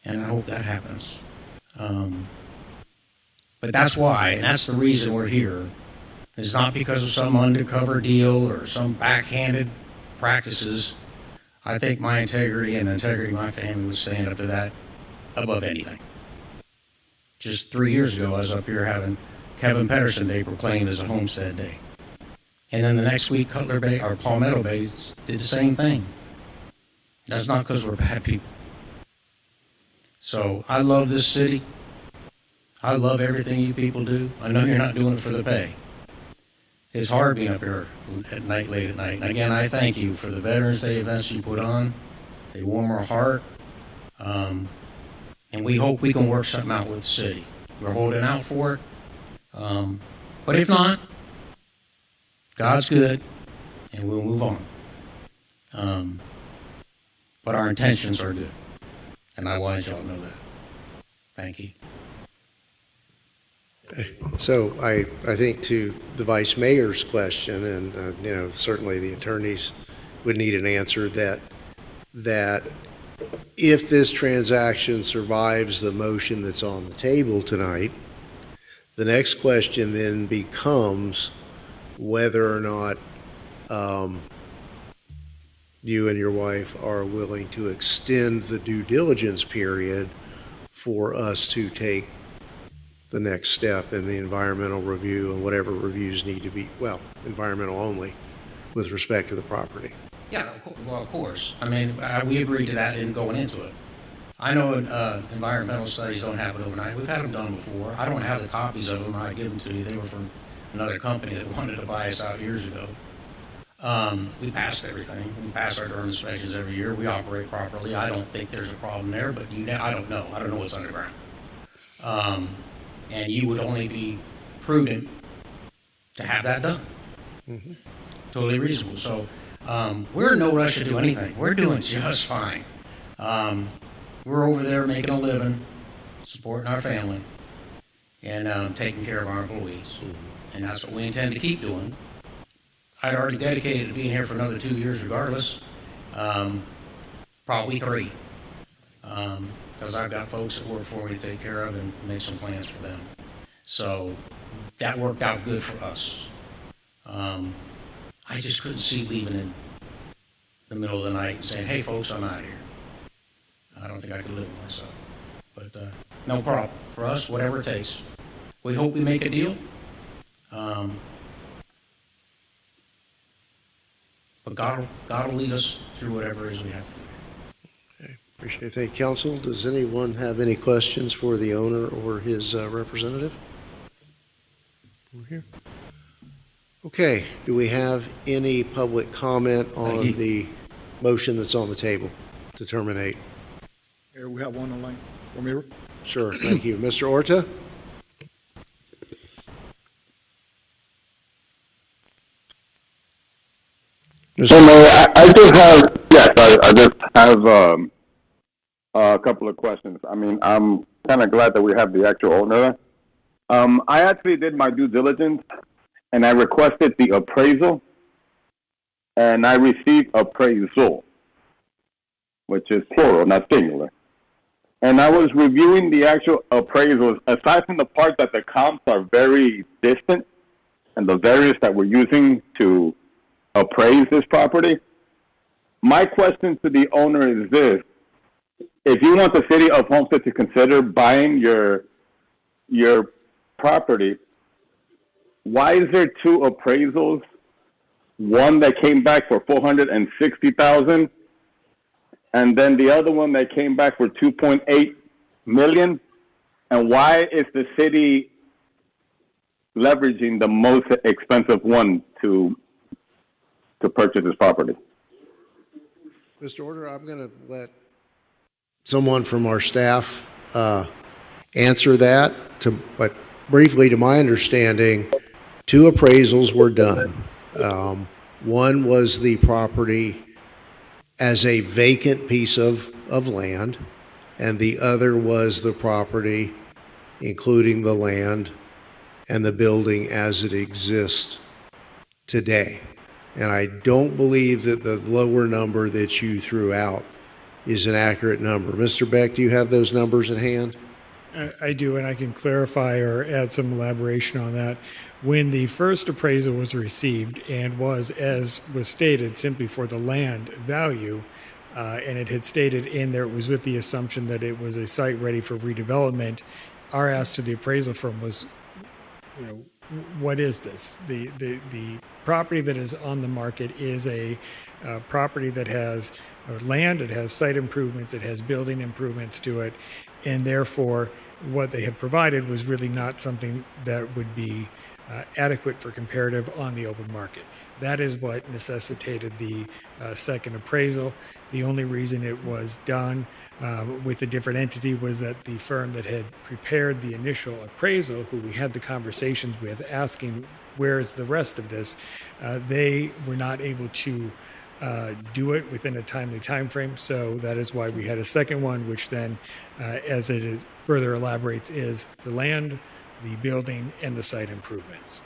And I hope that happens. But that's why, and that's the reason we're here. It's not because of some undercover deal or some backhanded practices. I think my integrity and the integrity of my family would stand up to that above anything. Just 3 years ago, I was up here having Kevin Pedersen Day proclaimed as a Homestead Day. And then the next week, Cutler Bay or Palmetto Bay did the same thing. That's not because we're bad people. So I love this city. I love everything you people do. I know you're not doing it for the pay. It's hard being up here at night, late at night. And again, I thank you for the Veterans Day events you put on. They warm our heart. And we hope we can work something out with the city. We're holding out for it. But if not, God's good, and we'll move on. But our intentions are good. And I want y'all to know that. Thank you. So I think to the vice mayor's question, and certainly the attorneys would need an answer that if this transaction survives the motion that's on the table tonight, the next question then becomes whether or not you and your wife are willing to extend the due diligence period for us to take the next step in the environmental review and whatever reviews need to be, well, environmental only, with respect to the property. Yeah, well, of course. I mean, we agreed to that in going into it. I know environmental studies don't happen overnight. We've had them done before. I don't have the copies of them. I'd give them to you. They were from another company that wanted to buy us out years ago. We passed everything. We pass our durham inspections every year. We operate properly. I don't think there's a problem there, but I don't know. I don't know what's underground. And you would only be prudent to have that done. Mm-hmm. Totally reasonable. So we're in no rush to do anything. We're doing just fine. We're over there making a living, supporting our family, and taking care of our employees. Mm-hmm. And that's what we intend to keep doing. I'd already dedicated to being here for another 2 years regardless, probably 3. Because I've got folks that work for me to take care of and make some plans for them. So that worked out good for us. I just couldn't see leaving in the middle of the night and saying, hey folks, I'm out of here. I don't think I could live with myself. But no problem. For us, whatever it takes. We hope we make a deal. But God will lead us through whatever it is we have to do. Appreciate it. Thank you, Council. Does anyone have any questions for the owner or his representative? We're here. Okay. Do we have any public comment on the motion that's on the table to terminate? Here we have one online. Ramiro? Sure. Thank you. Mr. Orta? So, Mayor, I just have, yes, I just have a couple of questions. I mean, I'm kind of glad that we have the actual owner. I actually did my due diligence, and I requested the appraisal, and I received appraisal, which is plural, not singular. And I was reviewing the actual appraisals, aside from the part that the comps are very distant, and the variance that we're using to appraise this property. My question to the owner is this: if you want the city of Homestead to consider buying your property, why is there 2 appraisals? One that came back for $460,000, and then the other one that came back for 2.8 million? And why is the city leveraging the most expensive one to purchase this property? Mr. Order, I'm going to let someone from our staff answer that. But briefly, to my understanding, 2 appraisals were done. One was the property as a vacant piece of land, and the other was the property, including the land and the building as it exists today. And I don't believe that the lower number that you threw out is an accurate number. Mr. Beck, do you have those numbers at hand? I do, and I can clarify or add some elaboration on that. When the first appraisal was received and was, as was stated, simply for the land value, and it had stated in there it was with the assumption that it was a site ready for redevelopment, our ask to the appraisal firm was, what is this? The property that is on the market is a property that has land, it has site improvements, it has building improvements to it, and therefore what they had provided was really not something that would be adequate for comparative on the open market. That is what necessitated the second appraisal. The only reason it was done with a different entity was that the firm that had prepared the initial appraisal, who we had the conversations with asking where is the rest of this, they were not able to do it within a timely time frame. So that is why we had a second one, which then, as it is further elaborates, is the land, the building, and the site improvements.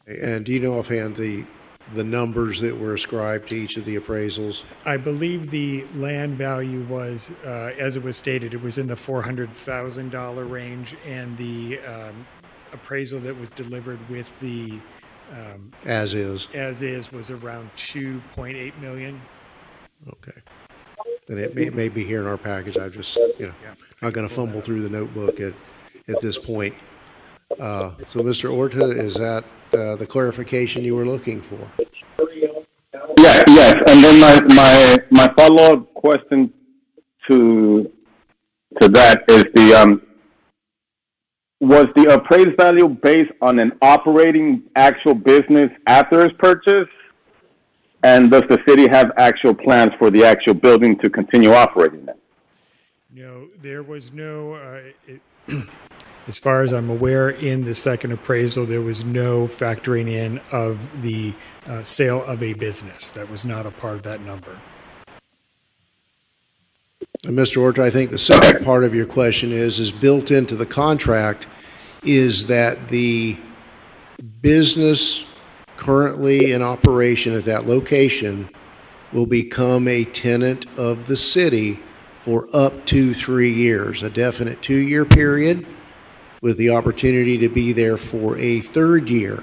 And do you know offhand the numbers that were ascribed to each of the appraisals? I believe the land value was, as it was stated, it was in the $400,000 range, and the appraisal that was delivered with the as is was around 2.8 million. Okay. And it may be here in our package. I just, not going to fumble through the notebook at this point. So, Mr. Orta, is that the clarification you were looking for? Yes. And then my follow-up question to that is was the appraised value based on an operating actual business after its purchase? And does the city have actual plans for the actual building to continue operating it? No, there was no, as far as I'm aware, in the second appraisal, there was no factoring in of the sale of a business. That was not a part of that number. And Mr. Orta, I think the second part of your question is built into the contract is that the business currently in operation at that location will become a tenant of the city for up to 3 years, a definite 2-year period, with the opportunity to be there for a 3rd year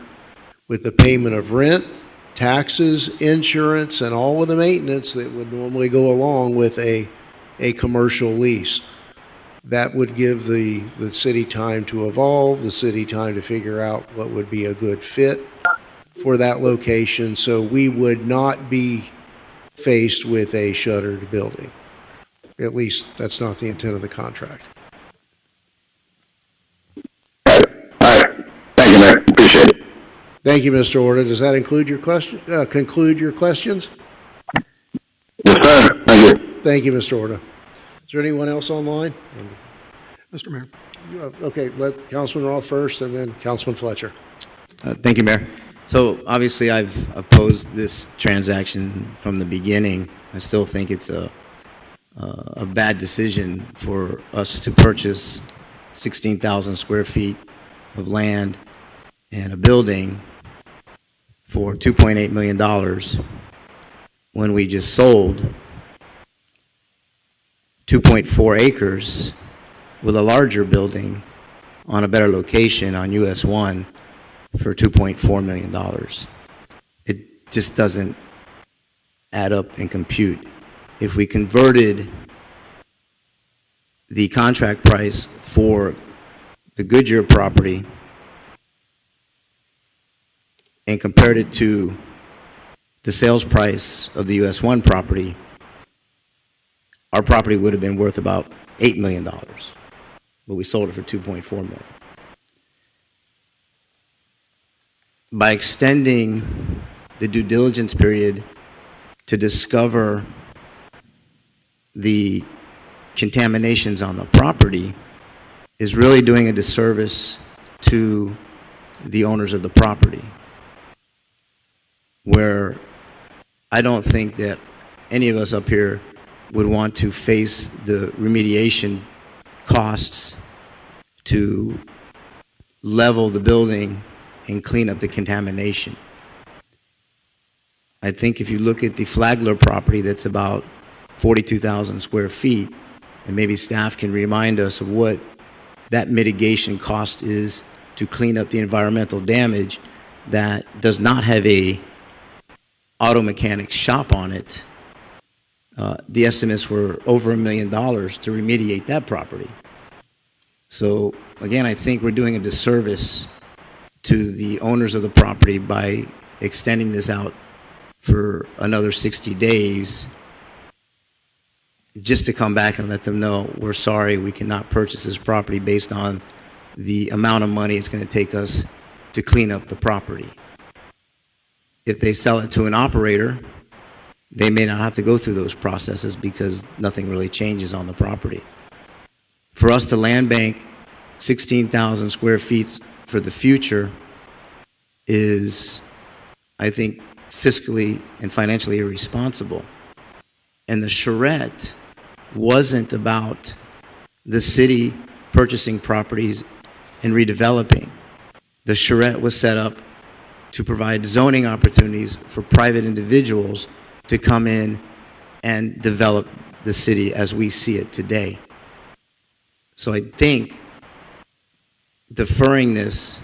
with the payment of rent, taxes, insurance, and all of the maintenance that would normally go along with a commercial lease. That would give the city time to evolve, the city time to figure out what would be a good fit for that location, so we would not be faced with a shuttered building. At least that's not the intent of the contract. All right. Thank you, Mayor. Appreciate it. Thank you, Mr. Orta. Does that include your question? Conclude your questions? Yes, sir. Thank you. Thank you, Mr. Orta. Is there anyone else online? Mr. Mayor. Okay, let Councilman Roth first, and then Councilman Fletcher. Thank you, Mayor. So obviously, I've opposed this transaction from the beginning. I still think it's a bad decision for us to purchase 16,000 square feet of land and a building for $2.8 million when we just sold 2.4 acres with a larger building on a better location on US 1 for $2.4 million. It just doesn't add up and compute. If we converted the contract price for the Goodyear property and compared it to the sales price of the US 1 property, our property would have been worth about $8 million, but we sold it for $2.4 million. By extending the due diligence period to discover the contaminations on the property is really doing a disservice to the owners of the property, where I don't think that any of us up here would want to face the remediation costs to level the building and clean up the contamination. I think if you look at the Flagler property, that's about 42,000 square feet, and maybe staff can remind us of what that mitigation cost is to clean up the environmental damage that does not have a auto mechanic shop on it. The estimates were over $1 million to remediate that property. So again, I think we're doing a disservice to the owners of the property by extending this out for another 60 days just to come back and let them know, we're sorry, we cannot purchase this property based on the amount of money it's going to take us to clean up the property. If they sell it to an operator, they may not have to go through those processes because nothing really changes on the property. For us to land bank 16,000 square feet for the future is, I think, fiscally and financially irresponsible. And the charrette wasn't about the city purchasing properties and redeveloping. The charrette was set up to provide zoning opportunities for private individuals to come in and develop the city as we see it today. So I think deferring this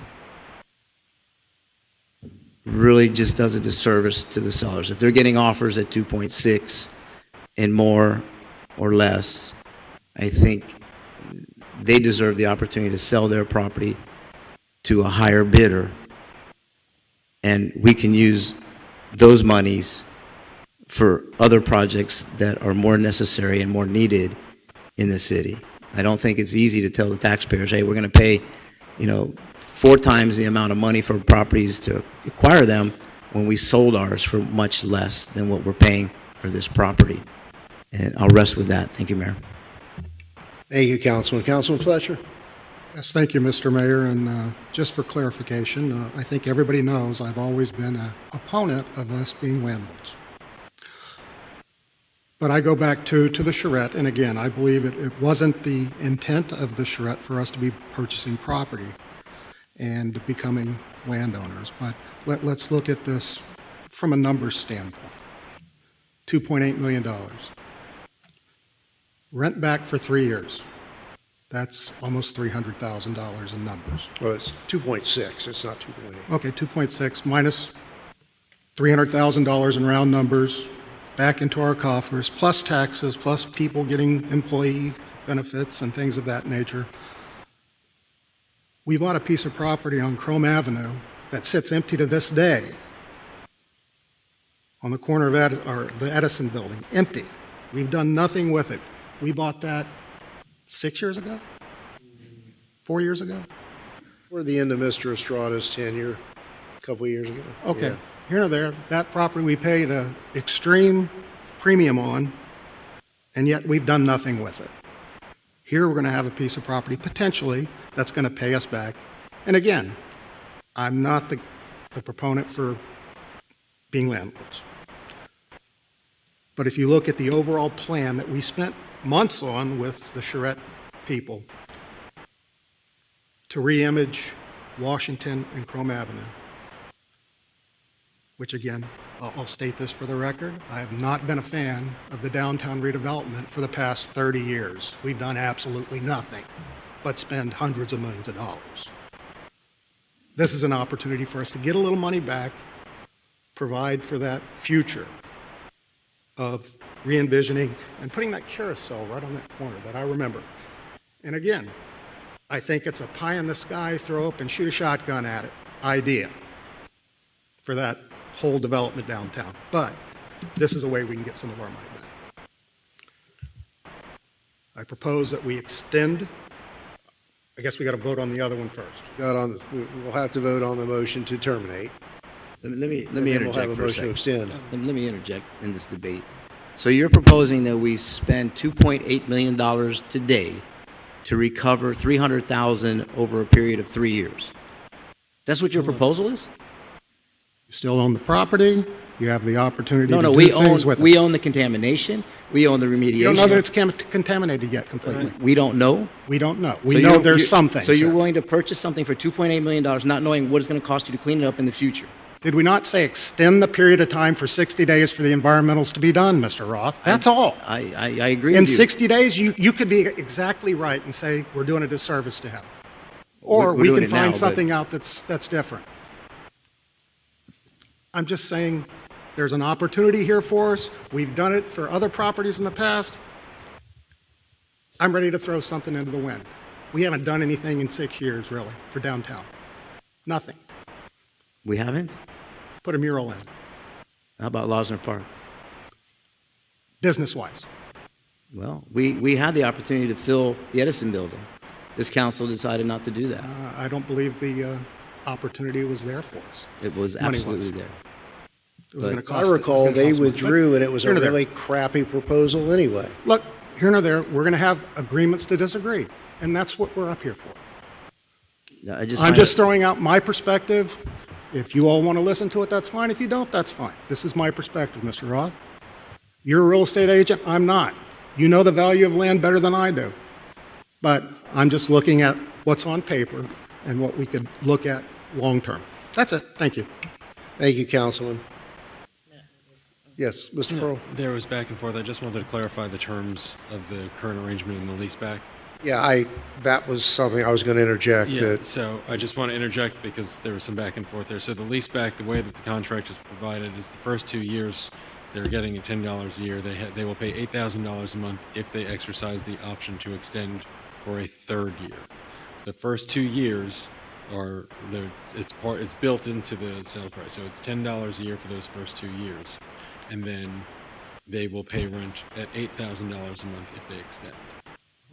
really just does a disservice to the sellers. If they're getting offers at 2.6 and more or less, I think they deserve the opportunity to sell their property to a higher bidder, and we can use those monies for other projects that are more necessary and more needed in the city. I don't think it's easy to tell the taxpayers, hey, we're going to pay, 4 times the amount of money for properties to acquire them when we sold ours for much less than what we're paying for this property. And I'll rest with that. Thank you, Mayor. Thank you, Councilman. Councilman Fletcher? Yes, thank you, Mr. Mayor. And just for clarification, I think everybody knows I've always been an opponent of us being landlords. But I go back to the charrette, and again, I believe it wasn't the intent of the charrette for us to be purchasing property and becoming landowners. But let's look at this from a numbers standpoint. $2.8 million. Rent back for 3 years. That's almost $300,000 in numbers. Well, it's 2.6. It's not 2.8. Okay, 2.6 minus $300,000 in round numbers back into our coffers, plus taxes, plus people getting employee benefits and things of that nature. We bought a piece of property on Chrome Avenue that sits empty to this day on the corner of the Edison building, empty. We've done nothing with it. We bought that 6 years ago? 4 years ago? We're the end of Mr. Estrada's tenure a couple of years ago. Okay. Yeah. Here or there, that property we paid an extreme premium on, and yet we've done nothing with it. Here we're going to have a piece of property, potentially, that's going to pay us back. And again, I'm not the proponent for being landlords. But if you look at the overall plan that we spent months on with the charrette people to re-image Washington and Chrome Avenue, which again, I'll state this for the record, I have not been a fan of the downtown redevelopment for the past 30 years. We've done absolutely nothing but spend hundreds of millions of dollars. This is an opportunity for us to get a little money back, provide for that future of re-envisioning and putting that carousel right on that corner that I remember. And again, I think it's a pie in the sky, throw up and shoot a shotgun at it idea for that whole development downtown. But this is a way we can get some of our money back. I propose that we extend, I guess we got to vote on the other one first. We'll have to vote on the motion to terminate. Let me And then we'll interject have a for a motion to second. extend. Let me interject in this debate. So you're proposing that we spend $2.8 million today to recover $300,000 over a period of 3 years. That's what your proposal is? You still own the property, you have the opportunity No, to no, do we things own, with we it. own the contamination, we own the remediation. You don't know that it's contaminated yet completely. We don't know? We don't know. So We know there's some things. So you're there. willing to purchase something for $2.8 million, not knowing what it's going to cost you to clean it up in the future? Did we not say extend the period of time for 60 days for the environmentals to be done, Mr. Roth? That's all. I agree In with you. 60 days, you could be exactly right and say, we're doing a disservice to him. Or We're we doing can it now, find but- something out that's different. I'm just saying, there's an opportunity here for us. We've done it for other properties in the past. I'm ready to throw something into the wind. We haven't done anything in 6 years, really, for downtown. Nothing. We haven't? Put a mural in, How about Losner Park? business-wise. Well, we had the opportunity to fill the Edison building. This council decided not to do that. I don't believe the opportunity was there for us. It was Money-wise. absolutely there. It was gonna But- cost- I it was recall gonna they cost money. withdrew, and it was a Here nor there. really crappy proposal anyway. Look, here nor there, we're going to have agreements to disagree, and that's what we're up here for. I just I'm find just it- throwing out my perspective. If you all want to listen to it, that's fine. If you don't, that's fine. This is my perspective, Mr. Roth. You're a real estate agent. I'm not. You know the value of land better than I do. But I'm just looking at what's on paper and what we could look at long-term. That's it. Thank you. Thank you, Councilman. Yes, Mr. Pearl. There was back and forth. I just wanted to clarify the terms of the current arrangement in the lease back. Yeah, that was something I was going to interject. Yeah, That so I just want to interject because there was some back and forth there. So the lease back, the way that the contract is provided is the first 2 years, they're getting $10 a year. They will pay $8,000 a month if they exercise the option to extend for a third year. The first 2 years it's built into the sale price. So it's $10 a year for those first 2 years. And then they will pay rent at $8,000 a month if they extend.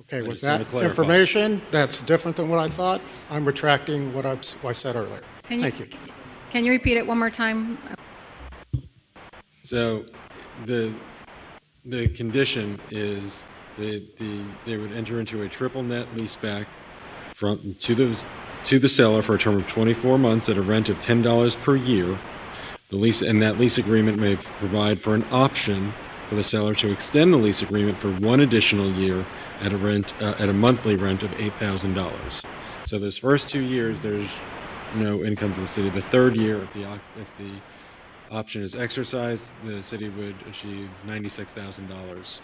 Okay, I with just wanted that to clarify. information, that's different than what I thought. I'm retracting what I said earlier. Thank you. Can you repeat it one more time? So the condition is they would enter into a triple net lease back to the seller for a term of 24 months at a rent of $10 per year. That lease agreement may provide for an option for the seller to extend the lease agreement for one additional year at a monthly rent of $8,000. So those first 2 years, there's no income to the city. The third year, if the option is exercised, the city would achieve $96,000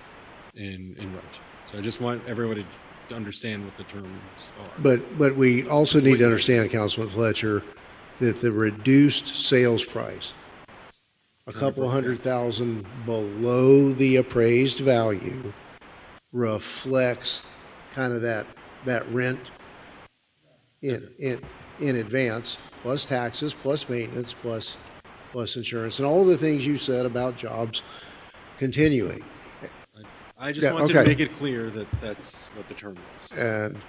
in rent. So I just want everybody to understand what the terms are. But we also need to understand, Councilman Fletcher, that the reduced sales price, a couple $100,000 below the appraised value, reflects kind of that rent in advance, plus taxes, plus maintenance, plus insurance, and all the things you said about jobs continuing. I just wanted to make it clear that that's what the term is. And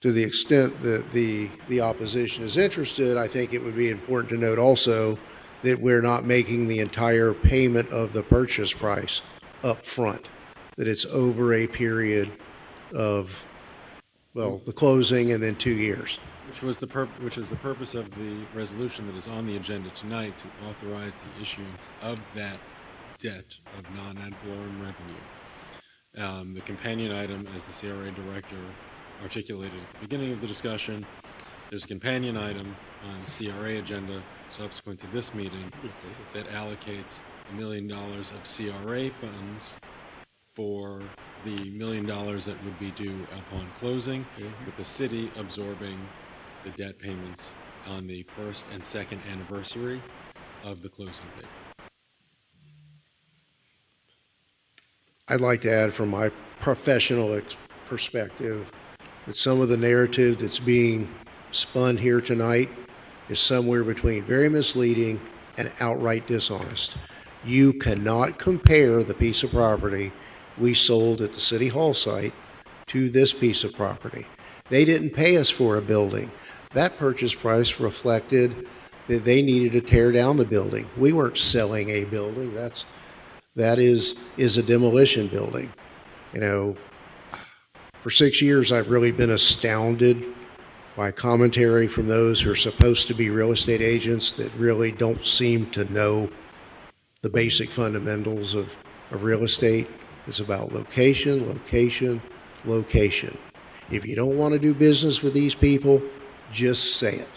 to the extent that the opposition is interested, I think it would be important to note also that we're not making the entire payment of the purchase price up front, that it's over a period of, well, the closing and then 2 years. Which is the purpose of the resolution that is on the agenda tonight, to authorize the issuance of that debt of non-ad valorem revenue. The companion item, as the CRA director articulated at the beginning of the discussion, there's a companion item on the CRA agenda subsequent to this meeting that allocates $1 million of CRA funds for the $1 million that would be due upon closing, with the city absorbing the debt payments on the first and second anniversary of the closing date. I'd like to add from my professional perspective that some of the narrative that's being spun here tonight is somewhere between very misleading and outright dishonest. You cannot compare the piece of property we sold at the City Hall site to this piece of property. They didn't pay us for a building. That purchase price reflected that they needed to tear down the building. We weren't selling a building. That is a demolition building. You know, for 6 years, I've really been astounded by commentary from those who are supposed to be real estate agents that really don't seem to know the basic fundamentals of real estate. It's about location, location, location. If you don't want to do business with these people, just say it.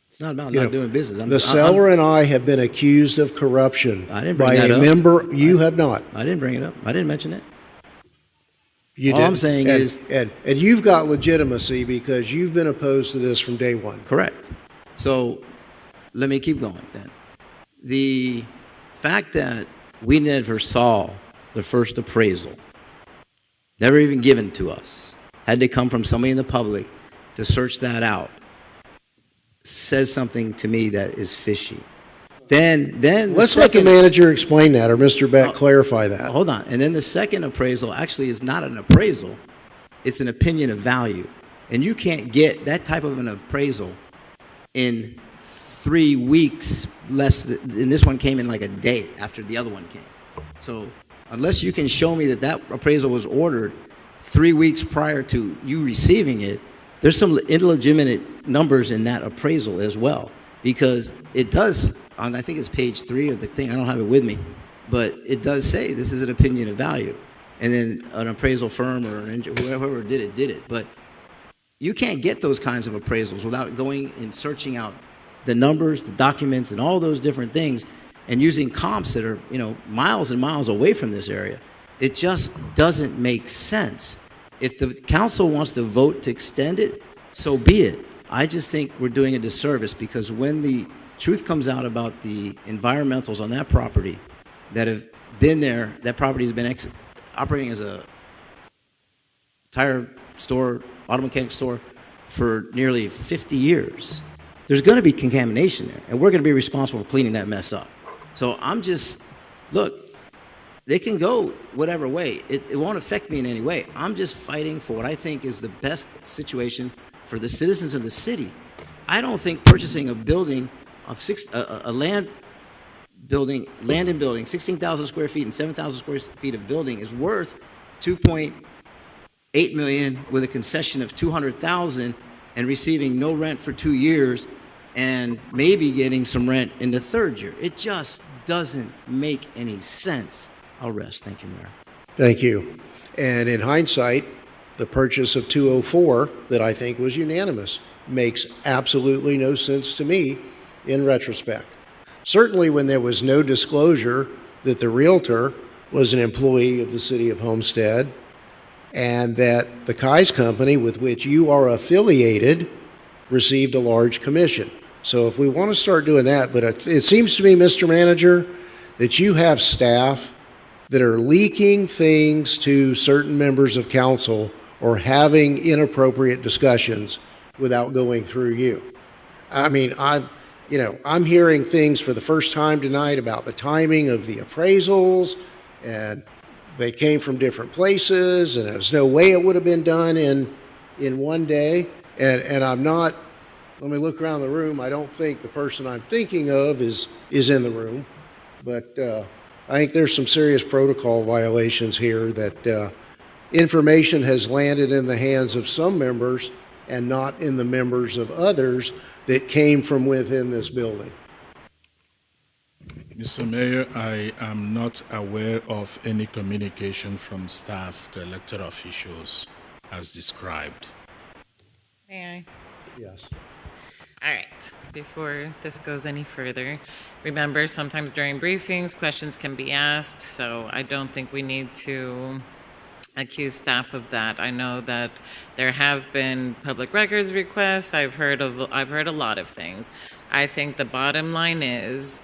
It's not about not doing business. The seller and I have been accused of corruption I didn't bring by that a up. member. You have not. I didn't bring it up. I didn't mention it. You All didn't. I'm saying and, is- and you've got legitimacy because you've been opposed to this from day one. Correct. So let me keep going then. The fact that we never saw the first appraisal, never even given to us, had to come from somebody in the public to search that out, says something to me that is fishy. Then Let's let the manager explain that, or Mr. Beck clarify that. Hold on. And then the second appraisal actually is not an appraisal. It's an opinion of value. And you can't get that type of an appraisal in 3 weeks less and this one came in like a day after the other one came. So unless you can show me that appraisal was ordered 3 weeks prior to you receiving it, there's some illegitimate numbers in that appraisal as well. Because it does, on I think it's page 3 of the thing, I don't have it with me, but it does say this is an opinion of value. And then an appraisal firm or whoever did it. But you can't get those kinds of appraisals without going and searching out the numbers, the documents, and all those different things, and using comps that are, miles and miles away from this area. It just doesn't make sense. If the council wants to vote to extend it, so be it. I just think we're doing a disservice because when the truth comes out about the environmentals on that property that have been there, that property has been operating as a tire store, auto mechanic store for nearly 50 years. There's going to be contamination there, and we're going to be responsible for cleaning that mess up. So look, they can go whatever way. It won't affect me in any way. I'm just fighting for what I think is the best situation for the citizens of the city. I don't think purchasing a building of land and building, 16,000 square feet and 7,000 square feet of building is worth $2.8 million with a concession of $200,000 and receiving no rent for 2 years and maybe getting some rent in the third year. It just doesn't make any sense. I'll rest. Thank you, Mayor. Thank you. And in hindsight, the purchase of 204 that I think was unanimous makes absolutely no sense to me in retrospect. Certainly when there was no disclosure that the realtor was an employee of the city of Homestead and that the Kai's company with which you are affiliated received a large commission. So if we want to start doing that, but it seems to me, Mr. Manager, that you have staff that are leaking things to certain members of council or having inappropriate discussions without going through you. I mean, I'm hearing things for the first time tonight about the timing of the appraisals, and they came from different places, and there's no way it would have been done in one day. And I'm not, let me look around the room. I don't think the person I'm thinking of is in the room, but I think there's some serious protocol violations here that information has landed in the hands of some members and not in the members of others that came from within this building. Mr. Mayor, I am not aware of any communication from staff to elected officials as described. May I? Yes. All right. Before this goes any further, remember sometimes during briefings, questions can be asked, so I don't think we need to accuse staff of that. I know that there have been public records requests. I've heard a lot of things. I think the bottom line is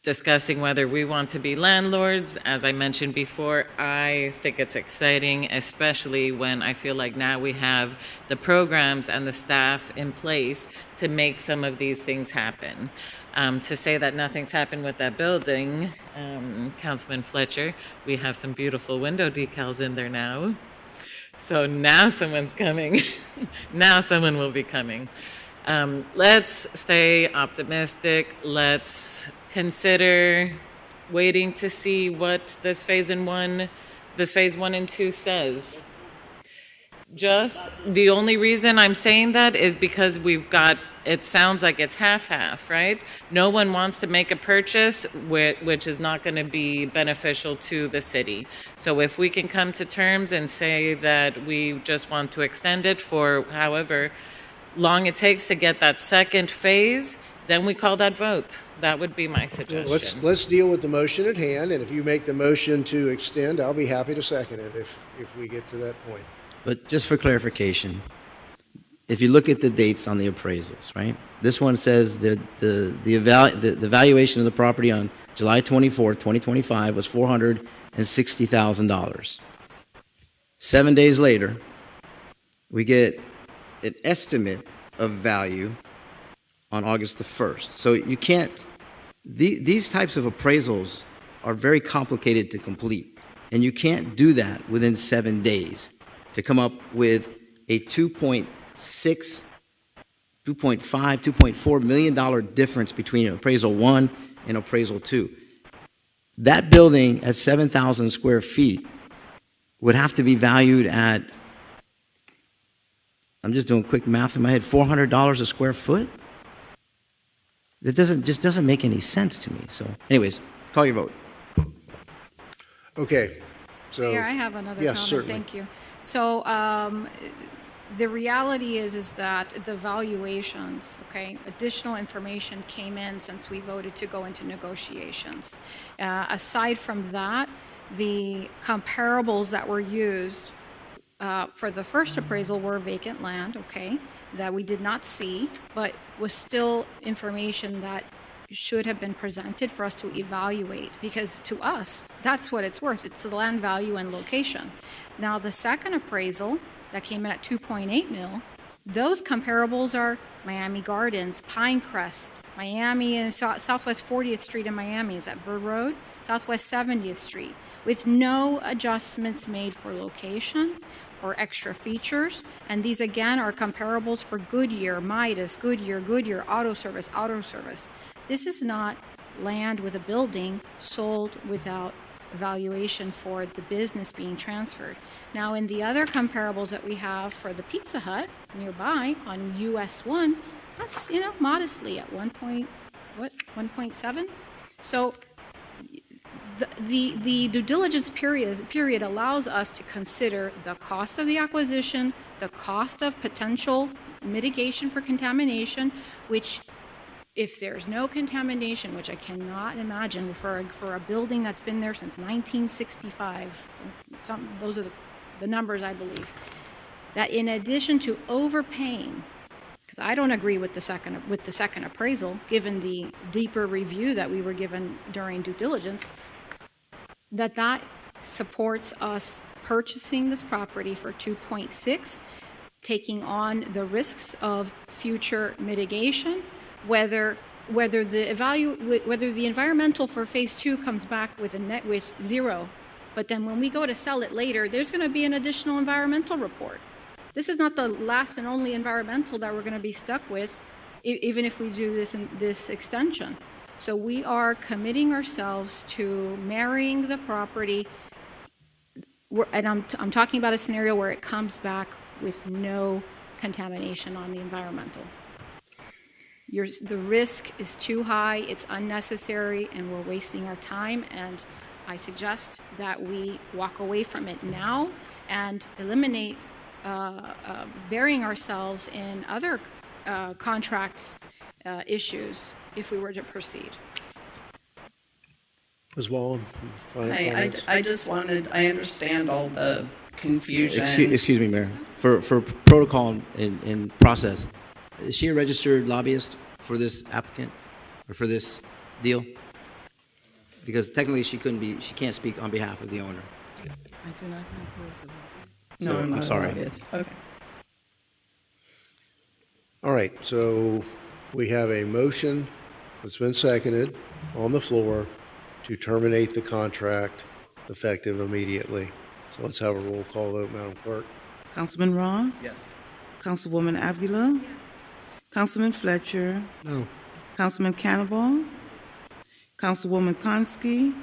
discussing whether we want to be landlords. As I mentioned before, I think it's exciting, especially when I feel like now we have the programs and the staff in place to make some of these things happen. To say that nothing's happened with that building, Councilman Fletcher, we have some beautiful window decals in there now. So now someone's coming. Now someone will be coming. Let's stay optimistic. Let's consider waiting to see what this phase 1 and 2 says. Just the only reason I'm saying that is because it sounds like it's half-half, right? No one wants to make a purchase which is not going to be beneficial to the city. So if we can come to terms and say that we just want to extend it for however long it takes to get that second phase, then we call that vote. That would be my suggestion. Let's deal with the motion at hand, and if you make the motion to extend, I'll be happy to second it if we get to that point. But just for clarification, if you look at the dates on the appraisals, right? This one says that the valuation of the property on July 24th, 2025 was $460,000. 7 days later, we get an estimate of value on August the 1st. So you can't, these types of appraisals are very complicated to complete, and you can't do that within 7 days to come up with a $2.5, $2.4 million difference between appraisal 1 and appraisal 2. That building at 7,000 square feet would have to be valued at, I'm just doing quick math in my head, $400 a square foot? That just doesn't make any sense to me. So anyways, call your vote. Okay. So, Mayor, I have another yes, comment. certainly. Thank you. So the reality is that the valuations, okay, additional information came in since we voted to go into negotiations. Aside from that, the comparables that were used for the first appraisal were vacant land, okay, that we did not see, but was still information that should have been presented for us to evaluate, because to us, that's what it's worth. It's the land value and location. Now, the second appraisal that came in at 2.8 mil, those comparables are Miami Gardens, Pinecrest, Miami, and Southwest 40th Street in Miami. Is that Bird Road? Southwest 70th Street, with no adjustments made for location or extra features. And these, again, are comparables for Goodyear, Midas, Goodyear, Auto Service. This is not land with a building sold without valuation for the business being transferred. Now, in the other comparables that we have for the Pizza Hut nearby on US 1, that's, modestly at 1.7. So the due diligence period allows us to consider the cost of the acquisition, the cost of potential mitigation for contamination, which, if there's no contamination, which I cannot imagine for a building that's been there since 1965, those are the numbers I believe, that in addition to overpaying, because I don't agree with the second appraisal, given the deeper review that we were given during due diligence, that supports us purchasing this property for 2.6, taking on the risks of future mitigation, whether the environmental for phase 2 comes back with with 0, but then when we go to sell it later, there's going to be an additional environmental report. This is not the last and only environmental that we're going to be stuck with, even if we do this extension. So we are committing ourselves to marrying the property, and I'm talking about a scenario where it comes back with no contamination on the environmental. The risk is too high, it's unnecessary, and we're wasting our time, and I suggest that we walk away from it now and eliminate burying ourselves in other contract issues if we were to proceed. Ms. Wallen, final comments? I understand all the confusion. Excuse me, Mayor. For protocol and process, is she a registered lobbyist for this applicant or for this deal? Because technically she can't speak on behalf of the owner. I do not have her as a lobbyist. No, I'm not sorry. a lobbyist. Okay. All right, so we have a motion It's been seconded on the floor to terminate the contract effective immediately. So let's have a roll call vote, Madam Clerk. Councilman Ross? Yes. Councilwoman Avila? Councilman Fletcher? No. Councilman Cannibal? Councilwoman Konski?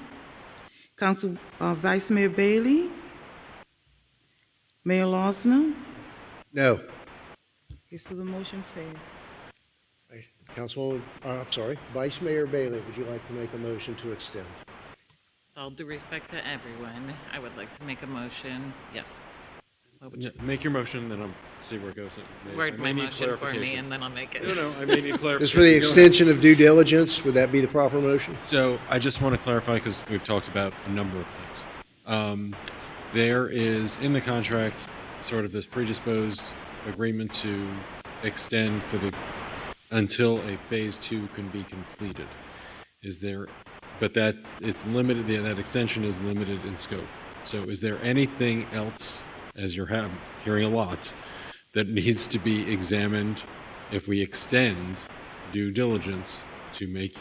Vice Mayor Bailey? Mayor Losner? No. Okay, so the motion fails. Councilwoman, I'm sorry, Vice Mayor Bailey, would you like to make a motion to extend? With all due respect to everyone, I would like to make a motion. Yes. What would Yeah, you- make your motion, then I'll see where it goes. I Word may my need motion for me, clarification. and then I'll make it. No, I may need clarification. Just for the Go ahead. extension of due diligence, would that be the proper motion? So I just want to clarify because we've talked about a number of things. There is in the contract sort of this predisposed agreement to extend for the until a phase 2 can be completed. Is there? But that it's limited. That extension is limited in scope. So is there anything else, as you're hearing a lot, that needs to be examined if we extend due diligence to make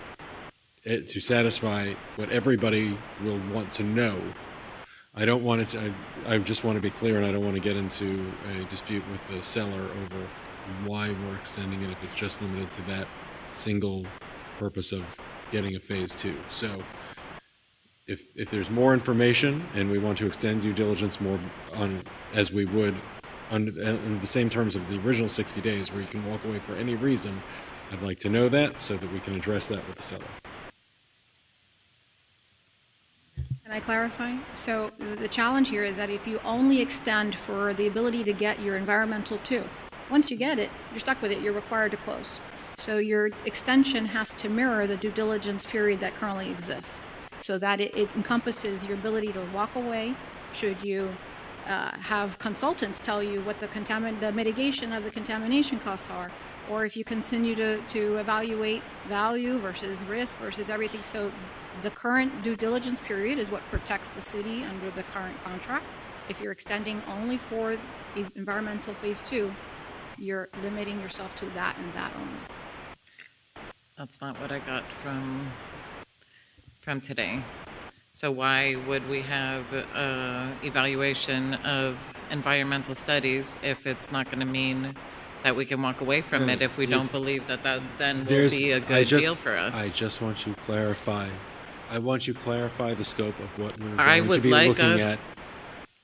it to satisfy what everybody will want to know? I don't want it to, I just want to be clear, and I don't want to get into a dispute with the seller over why we're extending it if it's just limited to that single purpose of getting a phase 2. So if there's more information and we want to extend due diligence more on, as we would in the same terms of the original 60 days where you can walk away for any reason, I'd like to know that so that we can address that with the seller. Can I clarify? So the challenge here is that if you only extend for the ability to get your environmental 2, once you get it, you're stuck with it, you're required to close. So your extension has to mirror the due diligence period that currently exists, so that it encompasses your ability to walk away should you have consultants tell you what the mitigation of the contamination costs are, or if you continue to evaluate value versus risk versus everything. So the current due diligence period is what protects the city under the current contract. If you're extending only for environmental phase 2, you're limiting yourself to that and that only. That's not what I got from today. So why would we have evaluation of environmental studies if it's not going to mean that we can walk away from it if we don't believe that then will be a good deal for us? I just want you to clarify. I want you to clarify the scope of what we're I going to would be like looking us- at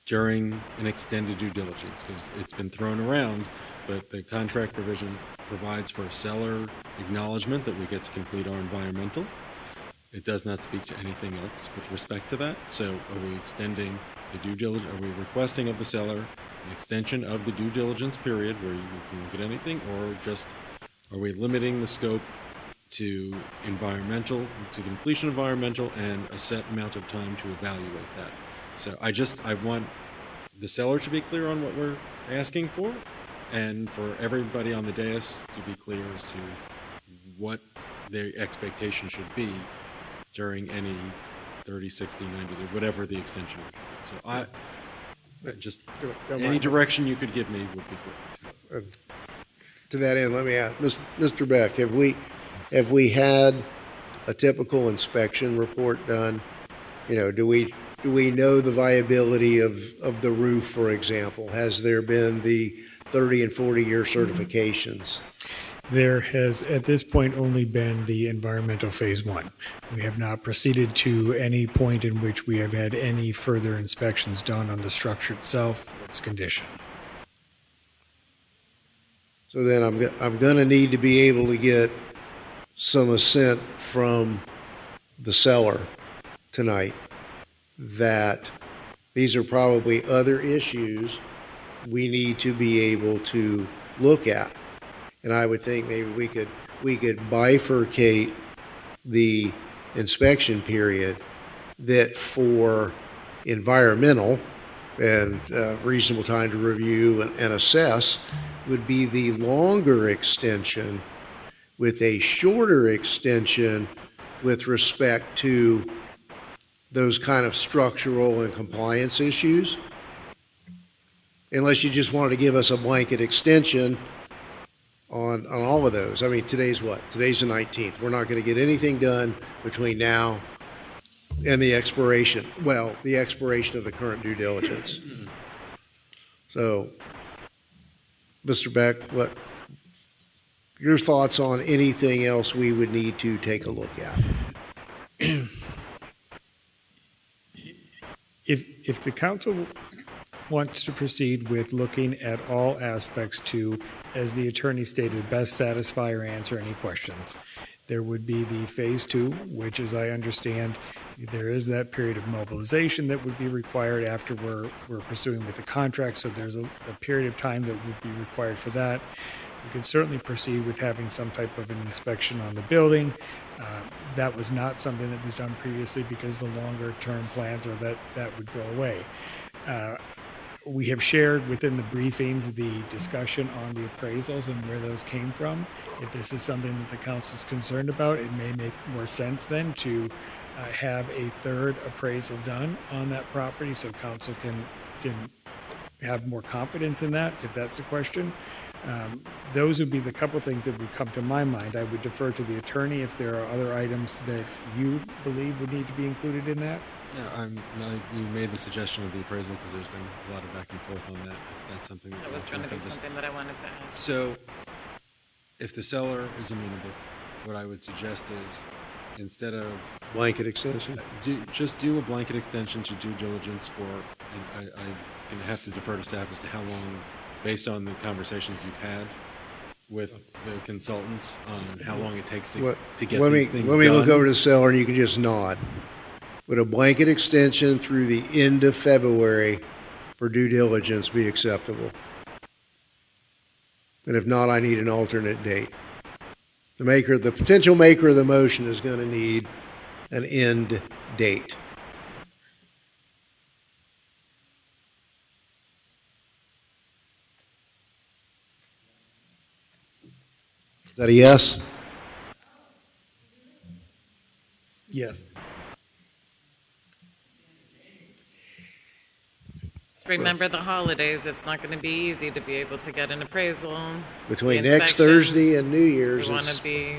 during an extended due diligence, because it's been thrown around, but the contract provision provides for a seller acknowledgement that we get to complete our environmental. It does not speak to anything else with respect to that. So are we extending the due diligence, are we requesting of the seller an extension of the due diligence period where you can look at anything, or just are we limiting the scope to environmental, to completion of environmental and a set amount of time to evaluate that? So I want the seller to be clear on what we're asking for, and for everybody on the dais to be clear as to what their expectation should be during any 30, 60, 90 day, whatever the extension is. So any direction you could give me would be great. To that end, let me ask, Mr. Beck, have we had a typical inspection report done? You know, do we know the viability of the roof, for example? Has there been the 30 and 40-year certifications? There has, at this point, only been the environmental phase 1. We have not proceeded to any point in which we have had any further inspections done on the structure itself or its condition. So then I'm going to need to be able to get some assent from the seller tonight that these are probably other issues we need to be able to look at. And I would think maybe we could bifurcate the inspection period, that for environmental and reasonable time to review and assess would be the longer extension, with a shorter extension with respect to those kind of structural and compliance issues. Unless you just wanted to give us a blanket extension on all of those. I mean, today's what? Today's the 19th. We're not going to get anything done between now and the expiration of the current due diligence. So, Mr. Beck, what your thoughts on anything else we would need to take a look at? If the council wants to proceed with looking at all aspects to, as the attorney stated, best satisfy or answer any questions, there would be the phase 2, which, as I understand, there is that period of mobilization that would be required after we're pursuing with the contract. So there's a period of time that would be required for that. We could certainly proceed with having some type of an inspection on the building. That was not something that was done previously because the longer term plans are that would go away. We have shared within the briefings the discussion on the appraisals and where those came from. If this is something that the council is concerned about, it may make more sense then to have a third appraisal done on that property so council can have more confidence in that, if that's the question. Those would be the couple things that would come to my mind. I would defer to the attorney if there are other items that you believe would need to be included in that. Yeah, you made the suggestion of the appraisal because there's been a lot of back and forth on that. If that's something That was going to be something that I wanted to add. So, if the seller is amenable, what I would suggest is instead of blanket extension, just do a blanket extension to due diligence for. And I'm going to have to defer to staff as to how long, based on the conversations you've had with the consultants, on how long it takes to get these things done. Let me look over to the seller, and you can just nod. Would a blanket extension through the end of February for due diligence be acceptable? And if not, I need an alternate date. The potential maker of the motion is going to need an end date. Is that a yes? Yes. Just remember the holidays. It's not going to be easy to be able to get an appraisal. Between The next Thursday and New Year's. We want to be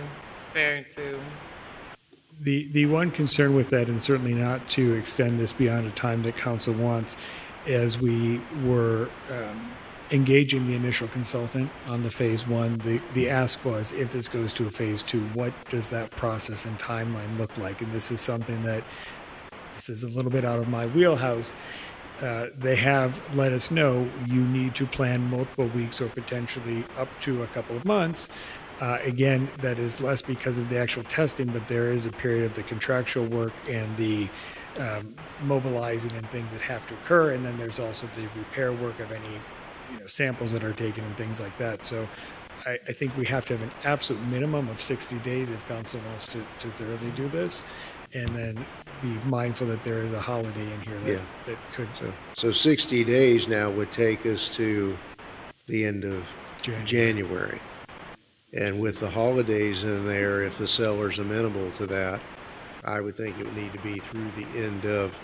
fair to. The one concern with that, and certainly not to extend this beyond a time that council wants, as we were engaging the initial consultant on the phase 1, the ask was, if this goes to a phase 2, what does that process and timeline look like? And this is something that, this is a little bit out of my wheelhouse. They have let us know you need to plan multiple weeks or potentially up to a couple of months. Again, that is less because of the actual testing, but there is a period of the contractual work and the mobilizing and things that have to occur. And then there's also the repair work of any samples that are taken and things like that. So I think we have to have an absolute minimum of 60 days if council wants to thoroughly do this. And then be mindful that there is a holiday in here that could. So 60 days now would take us to the end of January. And with the holidays in there, if the seller's amenable to that, I would think it would need to be through the end of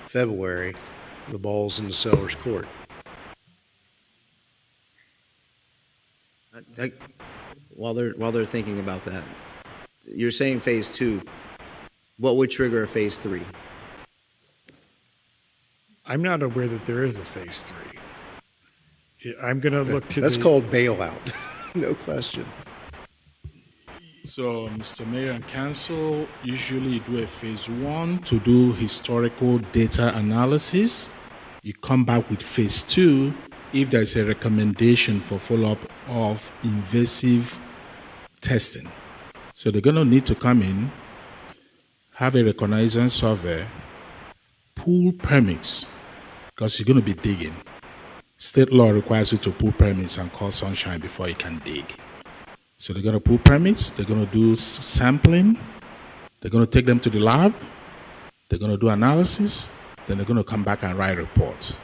February. The ball's in the seller's court. While they're thinking about that, you're saying phase 2. What would trigger a phase 3? I'm not aware that there is a phase 3. I'm going to look to. That's called bailout, no question. So, Mr. Mayor and Council, usually do a phase 1 to do historical data analysis. You come back with phase 2 if there's a recommendation for follow-up of invasive testing. So they're going to need to come in, have a reconnaissance survey, pull permits, because you're going to be digging. State law requires you to pull permits and call sunshine before you can dig. So they're going to pull permits, they're going to do sampling, they're going to take them to the lab, they're going to do analysis, then they're going to come back and write a report.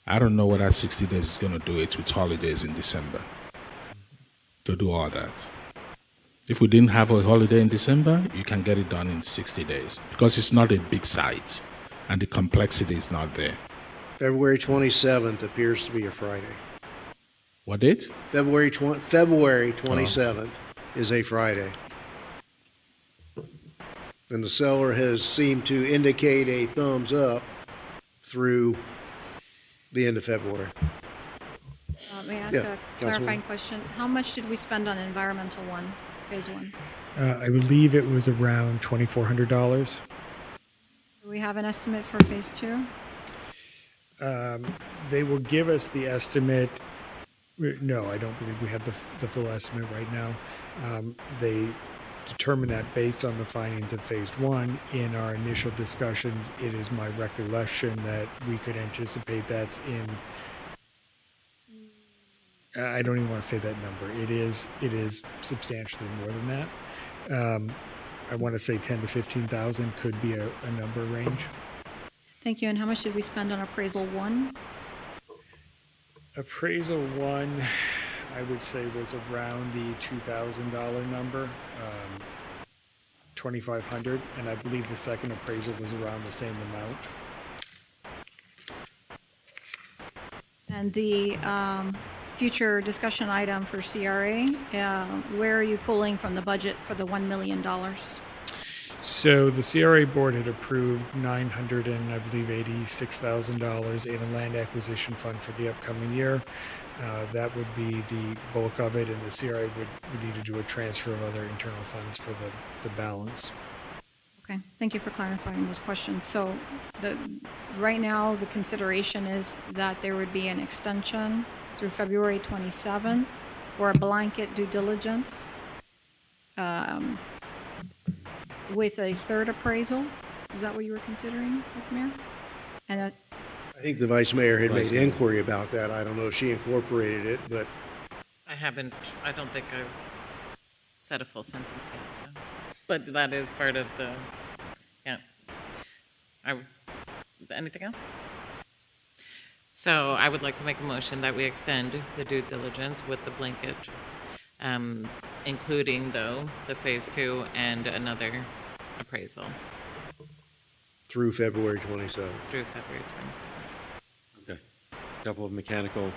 I don't know what that 60 days is going to do it with holidays in December to do all that. If we didn't have a holiday in December, you can get it done in 60 days because it's not a big site and the complexity is not there. February 27th appears to be a Friday. What date? February 27th is a Friday. And the seller has seemed to indicate a thumbs up through the end of February. May I ask Yeah, a Councilwoman. clarifying question? How much did we spend on environmental one, phase one? I believe it was around $2,400. Do we have an estimate for phase two? They will give us the estimate. No, I don't believe we have the full estimate right now. They determine that based on the findings of phase one. In our initial discussions, it is my recollection that we could anticipate that's in, I don't even want to say that number. It is substantially more than that. I want to say 10 to 15,000 could be a number range. Thank you. And how much did we spend on appraisal one? Appraisal one, I would say, was around the $2,000 number, 2,500, and I believe the second appraisal was around the same amount. And the future discussion item for CRA, where are you pulling from the budget for the $1 million? So the CRA board had approved $986,000 in a land acquisition fund for the upcoming year. That would be the bulk of it, and the CRA would need to do a transfer of other internal funds for the balance. Okay, thank you for clarifying those questions. So right now, the consideration is that there would be an extension through February 27th for a blanket due diligence with a third appraisal. Is that what you were considering, Ms. Mayor? And I think the vice mayor had made inquiry about that. I don't know if she incorporated it, but I don't think I've said a full sentence yet, so. But that is part of the, yeah. Anything else? So I would like to make a motion that we extend the due diligence with the blanket, including, though, the phase two and another appraisal through February 27th. through February 27th. Okay. A couple of mechanical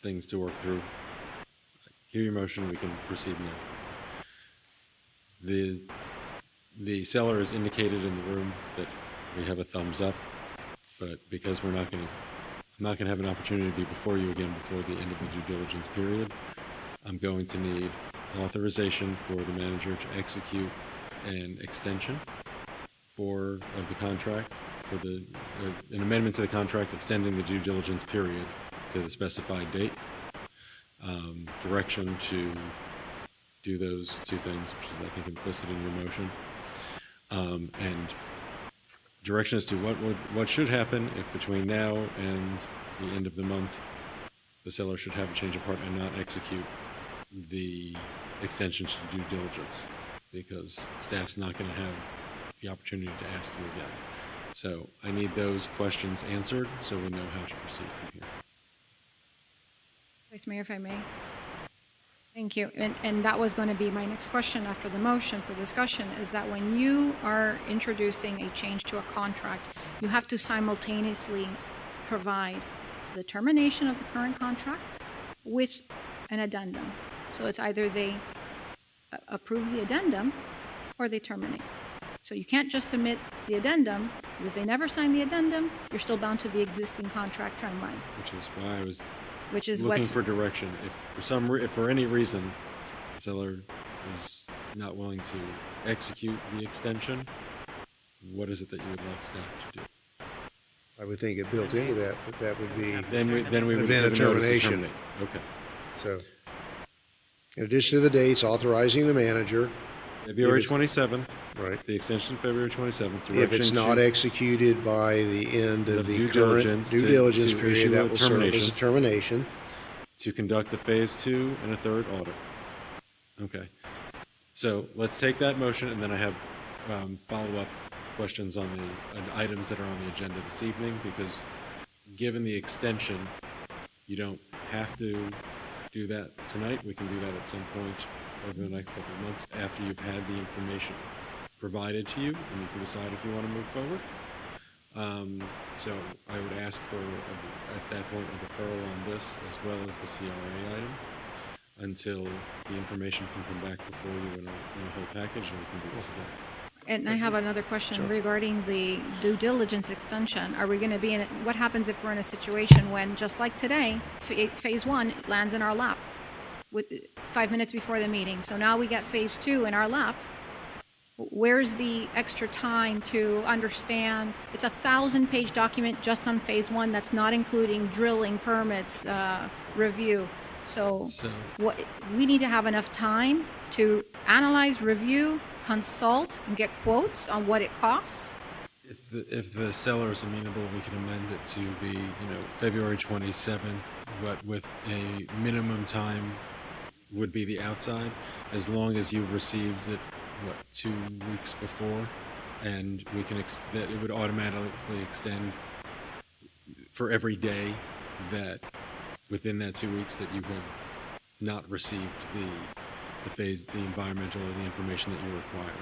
things to work through. Hear your motion, we can proceed now. The seller has indicated in the room that we have a thumbs up, but because I'm not going to have an opportunity to be before you again before the end of the due diligence period, I'm going to need authorization for the manager to execute an extension of the contract, for an amendment to the contract extending the due diligence period to the specified date, direction to do those two things, which is, I think, implicit in your motion, and direction as to what should happen if between now and the end of the month the seller should have a change of heart and not execute the extension to due diligence, because staff's not going to have the opportunity to ask you again. So I need those questions answered so we know how to proceed from here. Vice Mayor, if I may. Thank you. And that was going to be my next question after the motion for discussion, is that when you are introducing a change to a contract, you have to simultaneously provide the termination of the current contract with an addendum. So it's either they approve the addendum or they terminate. So you can't just submit the addendum, because if they never sign the addendum, you're still bound to the existing contract timelines. Which is why I was Which is looking what's for direction. If for any reason the seller is not willing to execute the extension, what is it that you would like staff to do? I would think it built into that would be Then we would event of give a notice to termination. terminate. Okay. So, in addition to the dates, authorizing the manager. February If it's- 27th. Right. The extension February 27th. If it's direction not to- executed by the end of the due current diligence due to- diligence to period, issue that a will serve as a termination. To conduct a phase two and a third audit. Okay. So let's take that motion, and then I have follow-up questions on the items that are on the agenda this evening, because given the extension, you don't have to do that tonight. We can do that at some point over the next couple of months after you've had the information provided to you, and you can decide if you want to move forward. So I would ask for, at that point, a deferral on this as well as the CRA item until the information can come back before you in a whole package and we can do this again. And I have another question regarding the due diligence extension. Are we going to be in what happens if we're in a situation when, just like today, phase one lands in our lap with 5 minutes before the meeting? So now we get phase two in our lap. Where's the extra time to understand? It's a 1,000-page document just on phase one. That's not including drilling, permits, review. So what, we need to have enough time to analyze, review, consult, and get quotes on what it costs. If the seller is amenable, we can amend it to be, February 27th, but with a minimum time would be the outside, as long as you've received it, 2 weeks before, and we can that it would automatically extend for every day that within that 2 weeks that you have not received the environmental or the information that you require.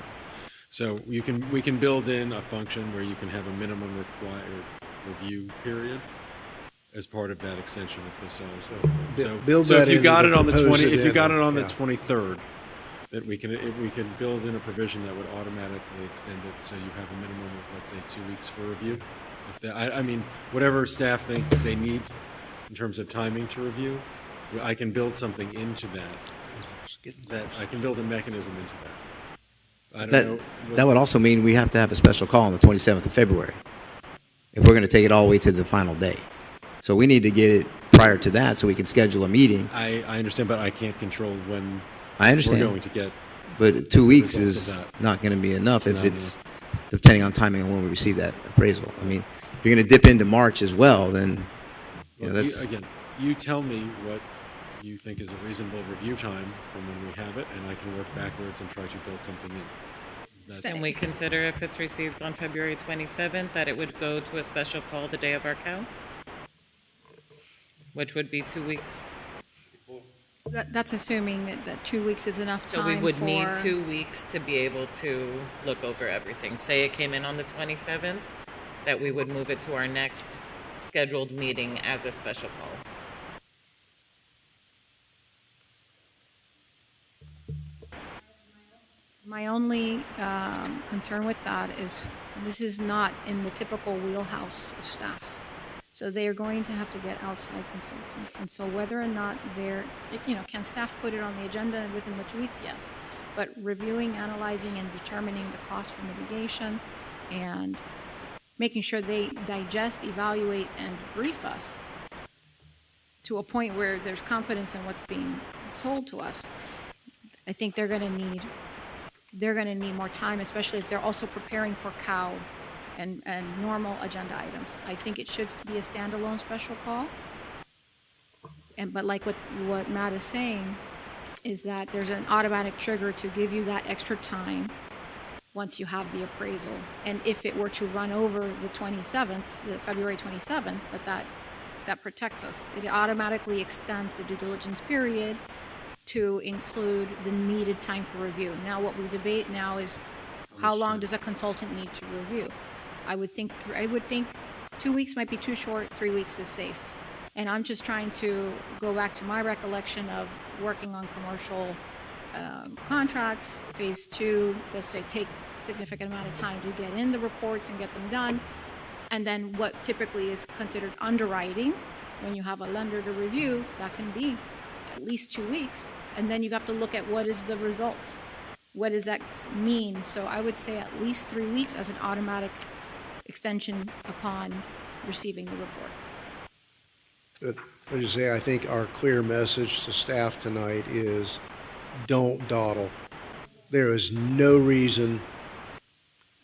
So we can build in a function where you can have a minimum required review period as part of that extension if the seller's available. So if you got it on the 23rd, that we can build in a provision that would automatically extend it, so you have a minimum of, let's say, 2 weeks for review. I mean, whatever staff thinks they need in terms of timing to review, I can build something into that. I can build a mechanism into that. I don't know. That would also mean we have to have a special call on the 27th of February if we're going to take it all the way to the final day. So we need to get it prior to that so we can schedule a meeting. I understand, but I can't control when. I understand. We're going to get. But 2 weeks is not going to be enough if it's depending on timing on when we receive that appraisal. I mean, if you're going to dip into March as well, then that's again. You tell me what you think is a reasonable review time from when we have it, and I can work backwards and try to build something in. Can we consider, if it's received on February 27th, that it would go to a special call the day of our cow, which would be 2 weeks? That's assuming that 2 weeks is enough time. So we would need 2 weeks to be able to look over everything. Say it came in on the 27th, that we would move it to our next scheduled meeting as a special call. My only concern with that is this is not in the typical wheelhouse of staff. So they are going to have to get outside consultants. And so whether or not can staff put it on the agenda within the 2 weeks? Yes. But reviewing, analyzing, and determining the cost for mitigation and making sure they digest, evaluate, and brief us to a point where there's confidence in what's being told to us, I think they're going to need more time, especially if they're also preparing for cow and normal agenda items. I think it should be a standalone special call. But like what Matt is saying is that there's an automatic trigger to give you that extra time once you have the appraisal. And if it were to run over the 27th, the February 27th, that protects us. It automatically extends the due diligence period to include the needed time for review. Now what we debate now is how long does a consultant need to review? I would think 2 weeks might be too short, 3 weeks is safe. And I'm just trying to go back to my recollection of working on commercial contracts. Phase two does take a significant amount of time to get in the reports and get them done. And then what typically is considered underwriting, when you have a lender to review, that can be at least 2 weeks. And then you have to look at what is the result. What does that mean? So I would say at least 3 weeks as an automatic extension upon receiving the report. But I just say, I think our clear message to staff tonight is don't dawdle. There is no reason,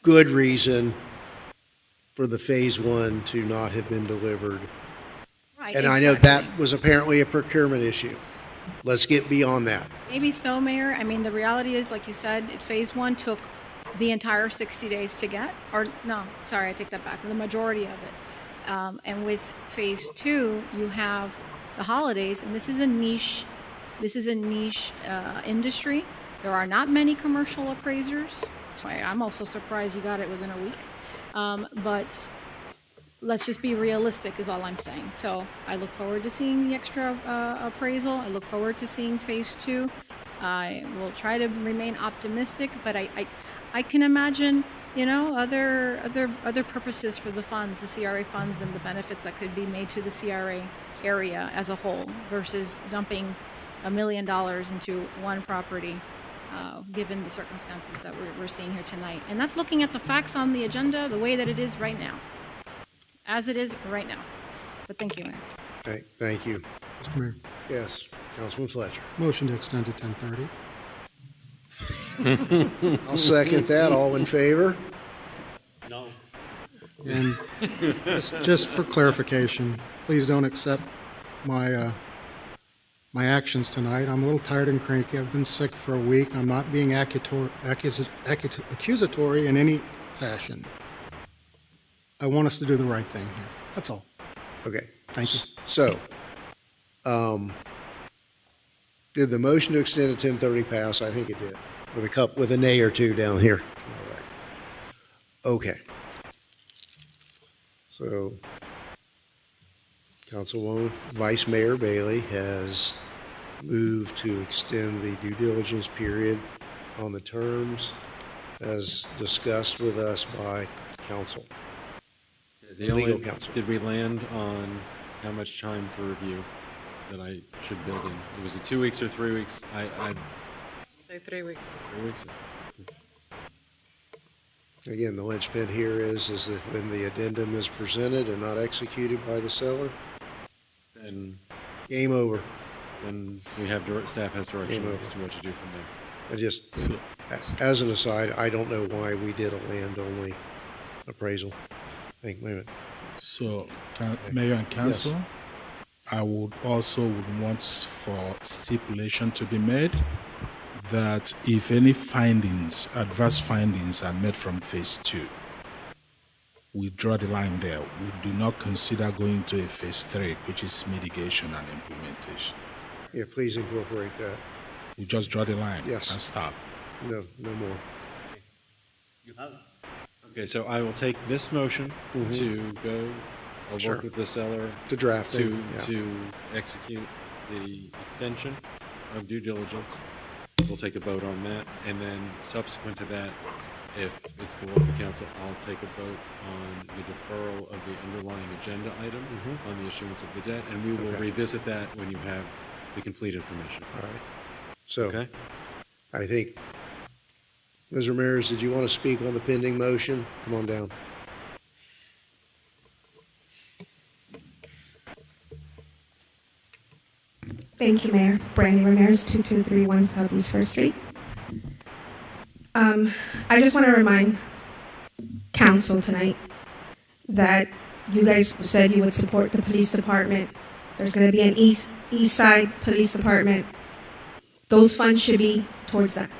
good reason, for the phase one to not have been delivered. Right, and I know that was apparently a procurement issue. Let's get beyond that. Maybe so, Mayor. I mean, the reality is, like you said, phase one took the entire 60 days to get, or no, sorry, I take that back, the majority of it. And with phase two, you have the holidays, and this is a niche industry. There are not many commercial appraisers. That's why I'm also surprised you got it within a week. But let's just be realistic is all I'm saying. So I look forward to seeing the extra appraisal. I look forward to seeing phase 2. I will try to remain optimistic, but I can imagine, other purposes for the funds, the CRA funds, and the benefits that could be made to the CRA area as a whole versus dumping $1 million into one property, given the circumstances that we're seeing here tonight. And that's looking at the facts on the agenda the way that it is right now, as it is right now. But thank you, Mayor. Thank you. Mr. Mayor, Yes, Councilman Fletcher. motion to extend to 10:30. I'll second that. All in favor? No. And just for clarification, please don't accept my actions tonight. I'm a little tired and cranky. I've been sick for a week. I'm not being accusatory in any fashion. I want us to do the right thing here. That's all. Okay. Thank you. So, did the motion to extend to 10:30 pass? I think it did. With a nay or two down here. All right. Okay. So, Councilwoman Vice Mayor Bailey has moved to extend the due diligence period on the terms as discussed with us by council. Legal counsel. Did we land on how much time for review that I should build in? Was it 2 weeks or 3 weeks? Say 3 weeks. 3 weeks. Again, the linchpin here is that when the addendum is presented and not executed by the seller, Then game over. then we have staff has direction Game over. as to what to do from there. I just, as an aside, I don't know why we did a land-only appraisal. Wait a minute. So, Mayor and Council, I would also want for stipulation to be made that if any findings, adverse findings are made from phase 2, we draw the line there. We do not consider going to a phase 3, which is mitigation and implementation. Yeah, please incorporate that. We just draw the line Yes. and stop. No more. Okay, so I will take this motion to go, I'll Sure. work with the seller The drafting, yeah. to execute the extension of due diligence. We'll take a vote on that, and then subsequent to that, if it's the will of the council, I'll take a vote on the deferral of the underlying agenda item on the issuance of the debt, and we will Okay. revisit that when you have the complete information. All right. So, Okay? I think, Ms. Ramirez, did you want to speak on the pending motion? Come on down. Thank you, Mayor. Brandy Ramirez, 2231 Southeast First Street. I just want to remind council tonight that you guys said you would support the police department. There's going to be an east side police department. Those funds should be towards that.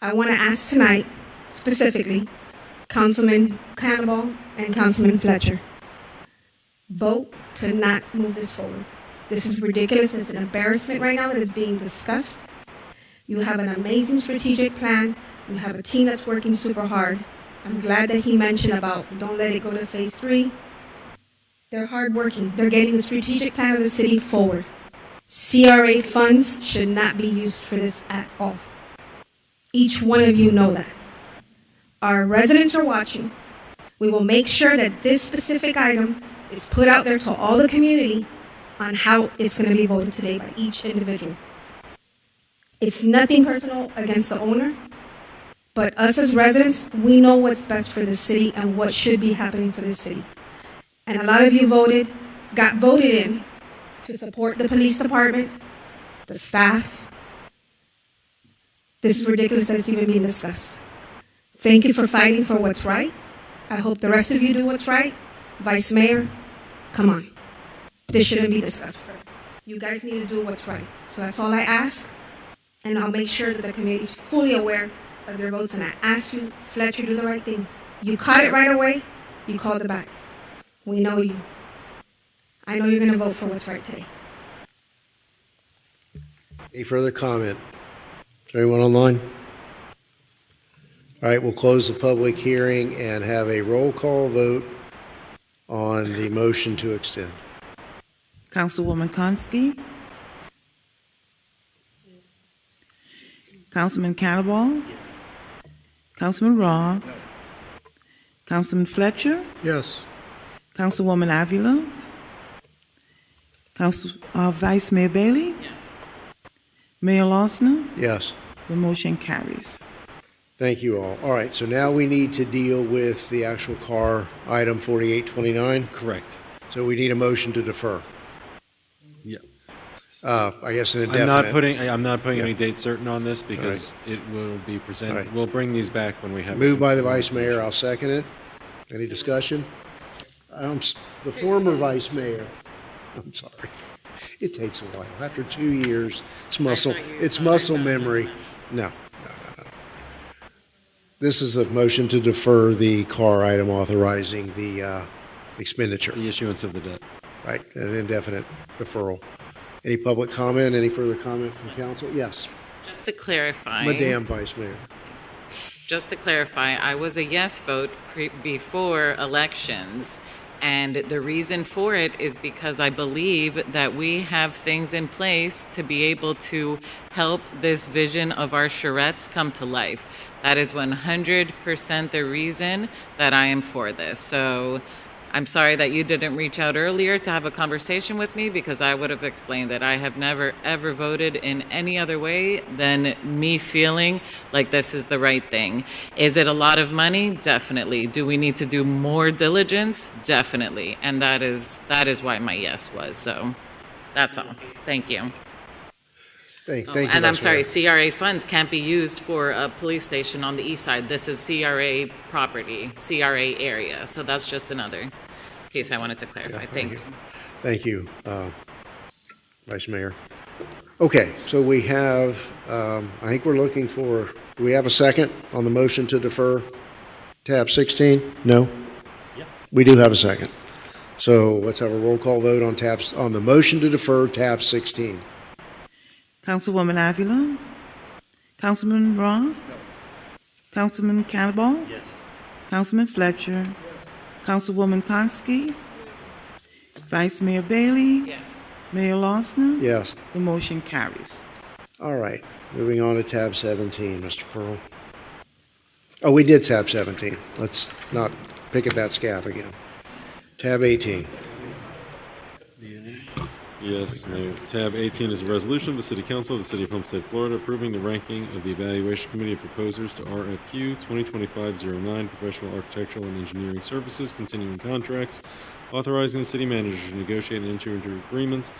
I want to ask tonight, specifically, Councilman Cannibal and Councilman Fletcher, vote to not move this forward. This is ridiculous. It's an embarrassment right now that is being discussed. You have an amazing strategic plan. You have a team that's working super hard. I'm glad that he mentioned about don't let it go to phase 3. They're hardworking. They're getting the strategic plan of the city forward. CRA funds should not be used for this at all. Each one of you know that. Our residents are watching. We will make sure that this specific item is put out there to all the community on how it's going to be voted today by each individual. It's nothing personal against the owner, but us as residents, we know what's best for the city and what should be happening for this city. And a lot of you got voted in to support the police department, the staff. This is ridiculous that it's even being discussed. Thank you for fighting for what's right. I hope the rest of you do what's right. Vice Mayor, come on. This shouldn't be discussed further. You guys need to do what's right. So that's all I ask. And I'll make sure that the community is fully aware of your votes. And I ask you, Fletcher, do the right thing. You caught it right away. You called it back. We know you. I know you're going to vote for what's right today. Any further comment? Is there anyone online? All right, we'll close the public hearing and have a roll call vote on the motion to extend? Councilwoman Konski? Councilman Cannibal? Councilman Roth? Councilman Fletcher? Yes. Councilwoman Avila? Vice Mayor Bailey? Yes. Mayor Losner? Yes. The motion carries. Thank you all. All right, so now we need to deal with the actual car, item 4829. Correct. So we need a motion to defer. Yeah. I guess an I'm indefinite. not putting Yeah. any date certain on this because it will be presented. All right. We'll bring these back when we have. Moved by the Vice Mayor, I'll second it. Any discussion? The former Vice Mayor, I'm sorry. It takes a while. After 2 years, it's muscle memory. No. This is the motion to defer the car item authorizing the expenditure. The issuance of the debt. Right, an indefinite deferral. Any public comment, any further comment from council? Yes, Just to clarify. Madam Vice Mayor. Just to clarify, I was a yes vote before elections, and the reason for it is because I believe that we have things in place to be able to help this vision of our charrettes come to life. That is 100% the reason that I am for this. So I'm sorry that you didn't reach out earlier to have a conversation with me, because I would have explained that I have never, ever voted in any other way than me feeling like this is the right thing. Is it a lot of money? Definitely. Do we need to do more diligence? Definitely. And that is why my yes was. So that's all. Thank you. Thank you, And I'm Vice sorry, Mayor. CRA funds can't be used for a police station on the east side. This is CRA property, CRA area. So that's just another piece I wanted to clarify. Thank you. Thank you, Vice Mayor. Okay, so we have, I think we're looking for, do we have a second on the motion to defer tab 16? No? Yeah. We do have a second. So let's have a roll call vote on the motion to defer tab 16. Councilwoman Avila? Councilman Roth? Councilman Cannibal? Yes. Councilman Fletcher? Councilwoman Konski? Vice Mayor Bailey? Yes. Mayor Losner? Yes. The motion carries. All right, moving on to tab 17, Mr. Pearl. Oh, we did tab 17. Let's not pick at that scab again. Tab 18. Yes, Mayor. Tab 18 is a resolution of the City Council of the City of Homestead, Florida, approving the ranking of the Evaluation Committee of Proposers to RFQ 2025-09 Professional Architectural and Engineering Services Continuing Contracts, authorizing the city manager to negotiate and enter into agreements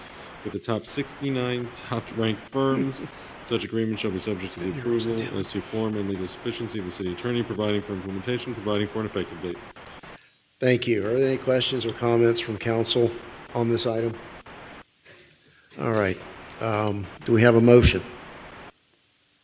with the top 69 top-ranked firms. Such agreement shall be subject to the approval as to form and legal sufficiency of the city attorney, providing for implementation, providing for an effective date. Thank you. Are there any questions or comments from council on this item? All right. Do we have a motion?